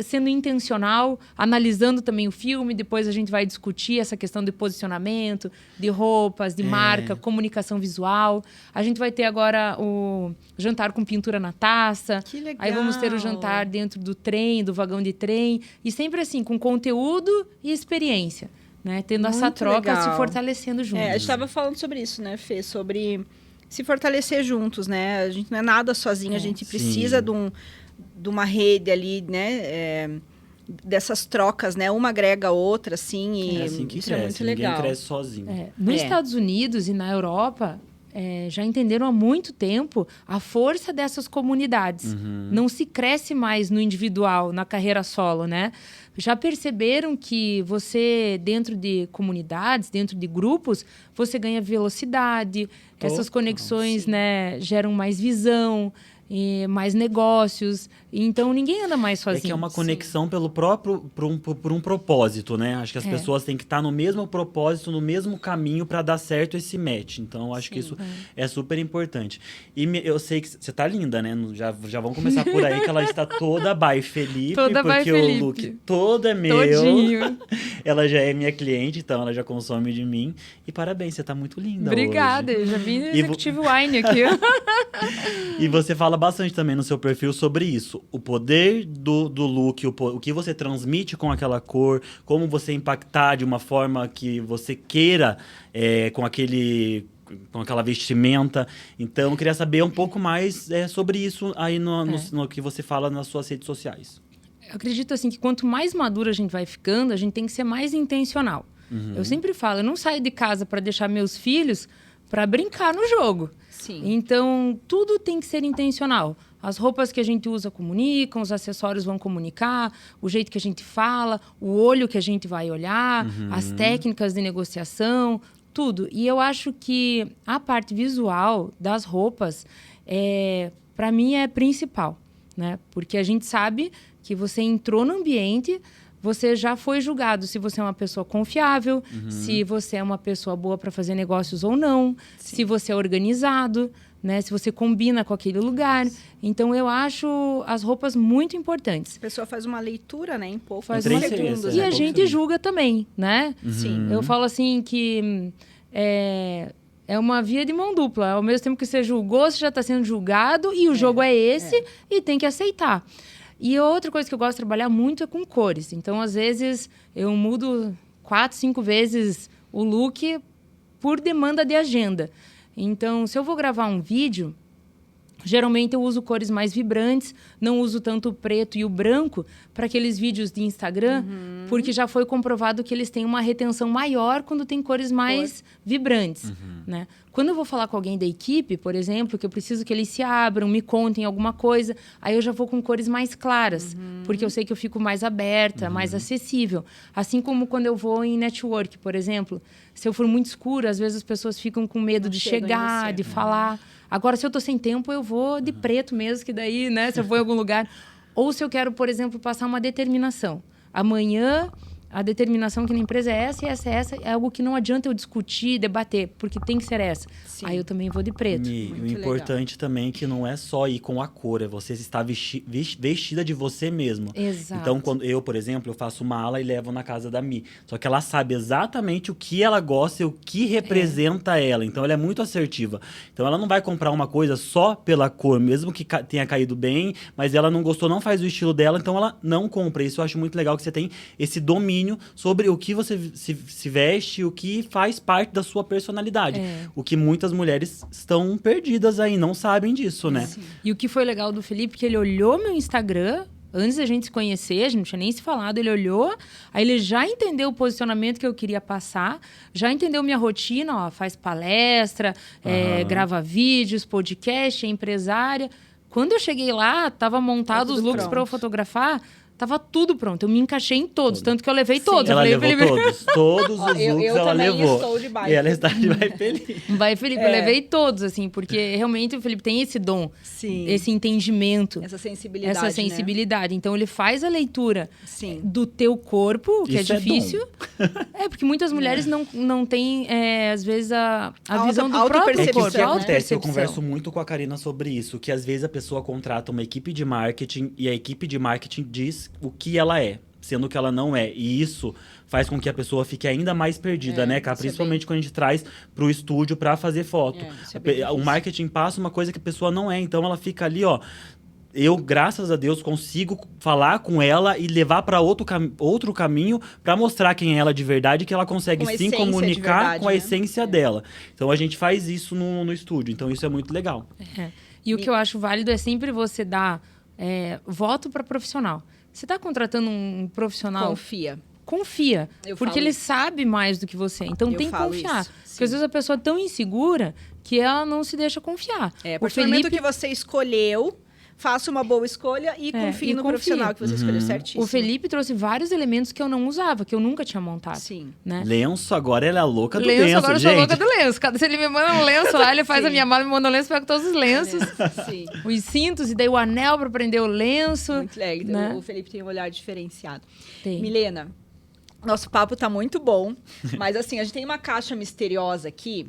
Speaker 3: sendo intencional, analisando também o filme, depois a gente vai discutir essa questão de posicionamento, de roupas, de marca, comunicação visual. A gente vai ter agora o jantar com pintura na taça.
Speaker 1: Que legal.
Speaker 3: Aí vamos ter o jantar dentro do trem, do vagão de trem. E sempre assim, com conteúdo e experiência. Né? Tendo essa
Speaker 1: Muito
Speaker 3: troca,
Speaker 1: legal.
Speaker 3: se fortalecendo juntos.
Speaker 1: A gente estava falando sobre isso, né, Fê? Sobre se fortalecer juntos, né? A gente não é nada sozinho, a gente precisa
Speaker 2: Sim.
Speaker 1: de uma rede ali, né? dessas trocas, né? Uma agrega a outra, assim, e
Speaker 2: É assim que
Speaker 1: isso
Speaker 2: cresce,
Speaker 1: é muito
Speaker 2: ninguém
Speaker 1: legal.
Speaker 2: cresce sozinho.
Speaker 3: Nos Estados Unidos e na Europa, já entenderam há muito tempo a força dessas comunidades. Não se cresce mais no individual, na carreira solo, né? Já perceberam que você, dentro de comunidades, dentro de grupos, você ganha velocidade, essas conexões, né, geram mais visão, e mais negócios. Então, ninguém anda mais sozinho.
Speaker 2: É que é uma conexão pelo próprio, por um propósito, né? Acho que as pessoas têm que estar no mesmo propósito, no mesmo caminho para dar certo esse match. Então, acho que isso é super importante. E eu sei que você tá linda, né? Já vamos começar por aí, que ela está toda by Felipe,
Speaker 3: Toda by
Speaker 2: porque
Speaker 3: Felipe.
Speaker 2: o look todo é meu.
Speaker 3: Todinho.
Speaker 2: Ela já é minha cliente, então ela já consome de mim. E parabéns, você tá muito linda
Speaker 3: Obrigada,
Speaker 2: hoje.
Speaker 3: eu já vi no Executive Wine aqui.
Speaker 2: E você fala bastante também no seu perfil sobre isso. O poder do look, o que você transmite com aquela cor, como você impactar de uma forma que você queira com aquela vestimenta. Então, eu queria saber um pouco mais sobre isso aí no que você fala nas suas redes sociais.
Speaker 3: Eu acredito assim que quanto mais madura a gente vai ficando, a gente tem que ser mais intencional. Eu sempre falo, eu não saio de casa para deixar meus filhos para brincar no jogo.
Speaker 1: Sim.
Speaker 3: Então, tudo tem que ser intencional. As roupas que a gente usa comunicam, os acessórios vão comunicar, o jeito que a gente fala, o olho que a gente vai olhar, as técnicas de negociação, tudo. E eu acho que a parte visual das roupas, para mim, é principal, né? Porque a gente sabe que você entrou no ambiente, você já foi julgado se você é uma pessoa confiável, se você é uma pessoa boa para fazer negócios ou não, se você é organizado, né? Se você combina com aquele lugar. Então, eu acho as roupas muito importantes.
Speaker 1: A pessoa faz uma leitura, né? Em poucos
Speaker 3: Faz
Speaker 2: uma
Speaker 1: segundos.
Speaker 2: leitura.
Speaker 3: E a
Speaker 1: né?
Speaker 3: gente julga também, né?
Speaker 1: Sim.
Speaker 3: Eu falo assim que é uma via de mão dupla. Ao mesmo tempo que você julgou, você já está sendo julgado e o jogo é esse e tem que aceitar. E outra coisa que eu gosto de trabalhar muito é com cores. Então, às vezes, eu mudo 4, 5 vezes o look por demanda de agenda. Então, se eu vou gravar um vídeo, geralmente eu uso cores mais vibrantes, não uso tanto o preto e o branco para aqueles vídeos de Instagram, porque já foi comprovado que eles têm uma retenção maior quando tem cores mais vibrantes, né? Quando eu vou falar com alguém da equipe, por exemplo, que eu preciso que eles se abram, me contem alguma coisa, aí eu já vou com cores mais claras, porque eu sei que eu fico mais aberta, mais acessível. Assim como quando eu vou em network, por exemplo, se eu for muito escuro, às vezes as pessoas ficam com medo
Speaker 1: Não
Speaker 3: de
Speaker 1: chegam em
Speaker 3: chegar,
Speaker 1: você.
Speaker 3: de falar. Agora, se eu tô sem tempo, eu vou de preto mesmo, que daí, né, se eu vou em algum lugar. Ou se eu quero, por exemplo, passar uma determinação. Amanhã, a determinação aqui na empresa é essa e essa é essa. É algo que não adianta eu discutir, debater, porque tem que ser essa.
Speaker 1: Sim.
Speaker 3: Aí eu também vou de preto.
Speaker 2: E o
Speaker 1: Muito
Speaker 2: importante também é que não é só ir com a cor, é você estar vestida de você mesmo.
Speaker 3: Exato.
Speaker 2: Então, quando eu, por exemplo, eu faço mala e levo na casa da Mi. Só que ela sabe exatamente o que ela gosta e o que representa ela. Então, ela é muito assertiva. Então, ela não vai comprar uma coisa só pela cor, mesmo que tenha caído bem, mas ela não gostou, não faz o estilo dela, então ela não compra. Isso eu acho muito legal, que você tem esse domínio sobre o que você se veste, o que faz parte da sua personalidade. O que muitas mulheres estão perdidas aí, não sabem disso, né?
Speaker 1: Sim.
Speaker 3: E o que foi legal do Felipe, que ele olhou meu Instagram, antes da gente se conhecer, a gente não tinha nem se falado, ele olhou, aí ele já entendeu o posicionamento que eu queria passar, já entendeu minha rotina, ó, faz palestra, grava vídeos, podcast, é empresária. Quando eu cheguei lá, tava montado os looks para eu fotografar, tava tudo pronto. Eu me encaixei em todos, tanto que eu levei todos.
Speaker 2: Ela
Speaker 3: eu falei,
Speaker 2: levou
Speaker 3: Felipe,
Speaker 2: todos os
Speaker 1: Ó,
Speaker 2: looks
Speaker 1: eu
Speaker 2: ela
Speaker 1: também
Speaker 2: levou.
Speaker 1: estou de
Speaker 2: E ela está de vai feliz.
Speaker 3: vai, Felipe, eu levei todos, assim, porque realmente o Felipe tem esse dom,
Speaker 1: Sim.
Speaker 3: esse entendimento.
Speaker 1: Essa sensibilidade,
Speaker 3: Essa sensibilidade. Então, ele faz a leitura
Speaker 1: Sim.
Speaker 3: do teu corpo, o que
Speaker 2: Isso
Speaker 3: é
Speaker 2: é
Speaker 3: difícil. Porque muitas mulheres não têm, às vezes, a visão do próprio
Speaker 1: autopercepção,
Speaker 3: corpo.
Speaker 2: O que
Speaker 1: né?
Speaker 2: acontece? Eu
Speaker 3: autopercepção.
Speaker 2: converso muito com a Karina sobre isso, que às vezes a pessoa contrata uma equipe de marketing e a equipe de marketing diz o que ela é, sendo que ela não é. E isso faz com que a pessoa fique ainda mais perdida, né, cara?
Speaker 1: isso é
Speaker 2: Principalmente quando a gente traz pro estúdio pra fazer foto.
Speaker 1: Isso é bem
Speaker 2: O
Speaker 1: difícil.
Speaker 2: marketing passa uma coisa que a pessoa não é, então ela fica ali, ó. Eu, graças a Deus, consigo falar com ela e levar para outro caminho para mostrar quem é ela de verdade, que ela consegue
Speaker 1: Com a
Speaker 2: sim
Speaker 1: essência de
Speaker 2: comunicar
Speaker 1: verdade,
Speaker 2: com a
Speaker 1: né?
Speaker 2: essência dela. Então a gente faz isso no estúdio, então isso é muito legal.
Speaker 3: E o que eu acho válido é sempre você dar voto para profissional. Você está contratando um profissional... Confia, porque ele sabe mais do que você. Então, tem que confiar. Porque às vezes a pessoa é tão insegura que ela não se deixa confiar.
Speaker 1: A partir do momento que você escolheu, faça uma boa escolha e confie no profissional que você escolheu certíssimo.
Speaker 3: O Felipe trouxe vários elementos que eu não usava, que eu nunca tinha montado.
Speaker 1: Sim.
Speaker 3: Né?
Speaker 2: Lenço, agora ela é louca do lenço,
Speaker 3: agora
Speaker 2: gente.
Speaker 3: Eu sou louca do lenço. Se ele me manda um lenço lá, ele faz a minha mala, me manda um lenço, pega todos os lenços.
Speaker 1: Sim.
Speaker 3: Os cintos, e daí o anel para prender o lenço.
Speaker 1: Muito legal.
Speaker 3: Né?
Speaker 1: O Felipe tem um olhar diferenciado.
Speaker 3: Tem.
Speaker 1: Milena, nosso papo tá muito bom, mas assim, a gente tem uma caixa misteriosa aqui,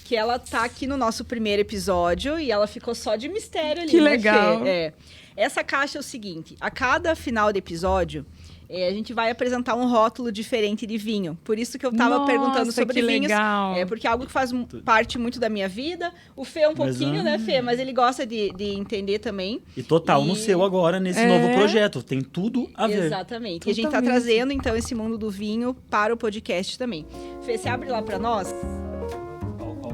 Speaker 1: que ela tá aqui no nosso primeiro episódio e ela ficou só de mistério ali.
Speaker 3: Que legal.
Speaker 1: Fê? Essa caixa é o seguinte, a cada final de episódio, a gente vai apresentar um rótulo diferente de vinho. Por isso que eu tava perguntando sobre vinhos.
Speaker 3: Legal.
Speaker 1: Porque é algo que faz parte muito da minha vida. O Fê um pouquinho, né, Fê? Mas ele gosta de entender também.
Speaker 2: E total no seu agora, nesse novo projeto. Tem tudo a ver.
Speaker 1: Exatamente. Totalmente. E a gente tá trazendo, então, esse mundo do vinho para o podcast também. Fê, você abre lá para nós?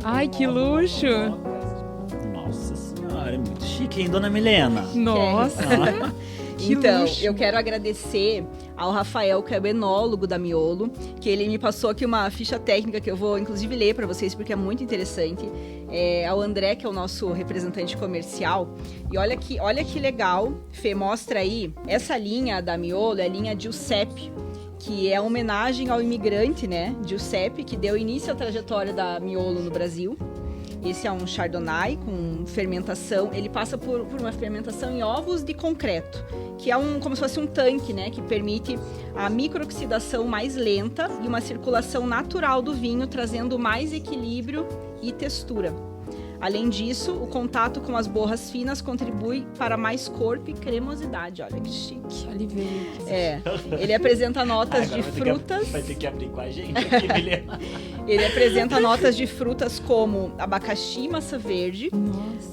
Speaker 3: Ai, que luxo!
Speaker 2: Nossa senhora, é muito chique, hein, dona Milena?
Speaker 3: Nossa!
Speaker 1: Então, eu quero agradecer ao Rafael, que é o enólogo da Miolo, que ele me passou aqui uma ficha técnica que eu vou, inclusive, ler para vocês, porque é muito interessante. Ao André, que é o nosso representante comercial. E olha que legal, Fê, mostra aí. Essa linha da Miolo é a linha Giuseppe, que é uma homenagem ao imigrante, né, Giuseppe, que deu início à trajetória da Miolo no Brasil. Esse é um Chardonnay com fermentação. Ele passa por uma fermentação em ovos de concreto, que é como se fosse um tanque, né? Que permite a microoxidação mais lenta e uma circulação natural do vinho, trazendo mais equilíbrio e textura. Além disso, o contato com as borras finas contribui para mais corpo e cremosidade. Olha que chique.
Speaker 3: Olha,
Speaker 1: ele apresenta notas de frutas.
Speaker 2: Vai ter que abrir com a gente aqui, Milena.
Speaker 1: Ele apresenta notas de frutas como abacaxi, maçã verde,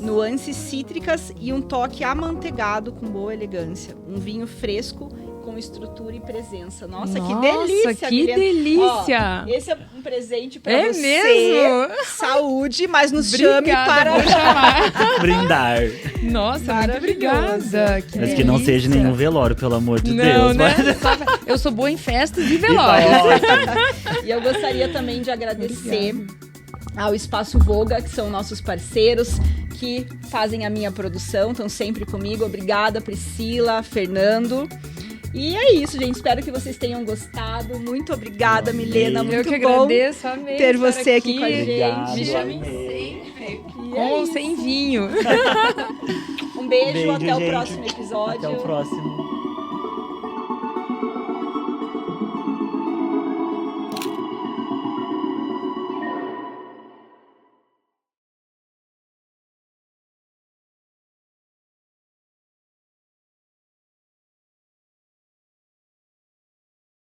Speaker 1: nuances cítricas e um toque amanteigado com boa elegância. Um vinho fresco com estrutura e presença. Nossa, que delícia!
Speaker 3: Que delícia!
Speaker 1: Ó, esse é um presente para você.
Speaker 3: Mesmo?
Speaker 1: Saúde, mas nos chame para
Speaker 2: brindar.
Speaker 3: Nossa, muito obrigada.
Speaker 2: Mas que não seja nenhum velório, pelo amor de
Speaker 3: Deus.
Speaker 2: Né?
Speaker 3: Mas... Eu sou boa em festas e velórios.
Speaker 1: E eu gostaria também de agradecer ao Espaço Voga, que são nossos parceiros, que fazem a minha produção, estão sempre comigo. Obrigada, Priscila, Fernando. E é isso, gente. Espero que vocês tenham gostado. Muito obrigada, Milena. Muito
Speaker 3: bom
Speaker 1: agradeço,
Speaker 3: amei
Speaker 1: ter você aqui com a
Speaker 2: Obrigado,
Speaker 1: gente.
Speaker 3: Sempre. Com ou sem vinho.
Speaker 1: Um beijo, até o próximo episódio.
Speaker 2: Até o próximo.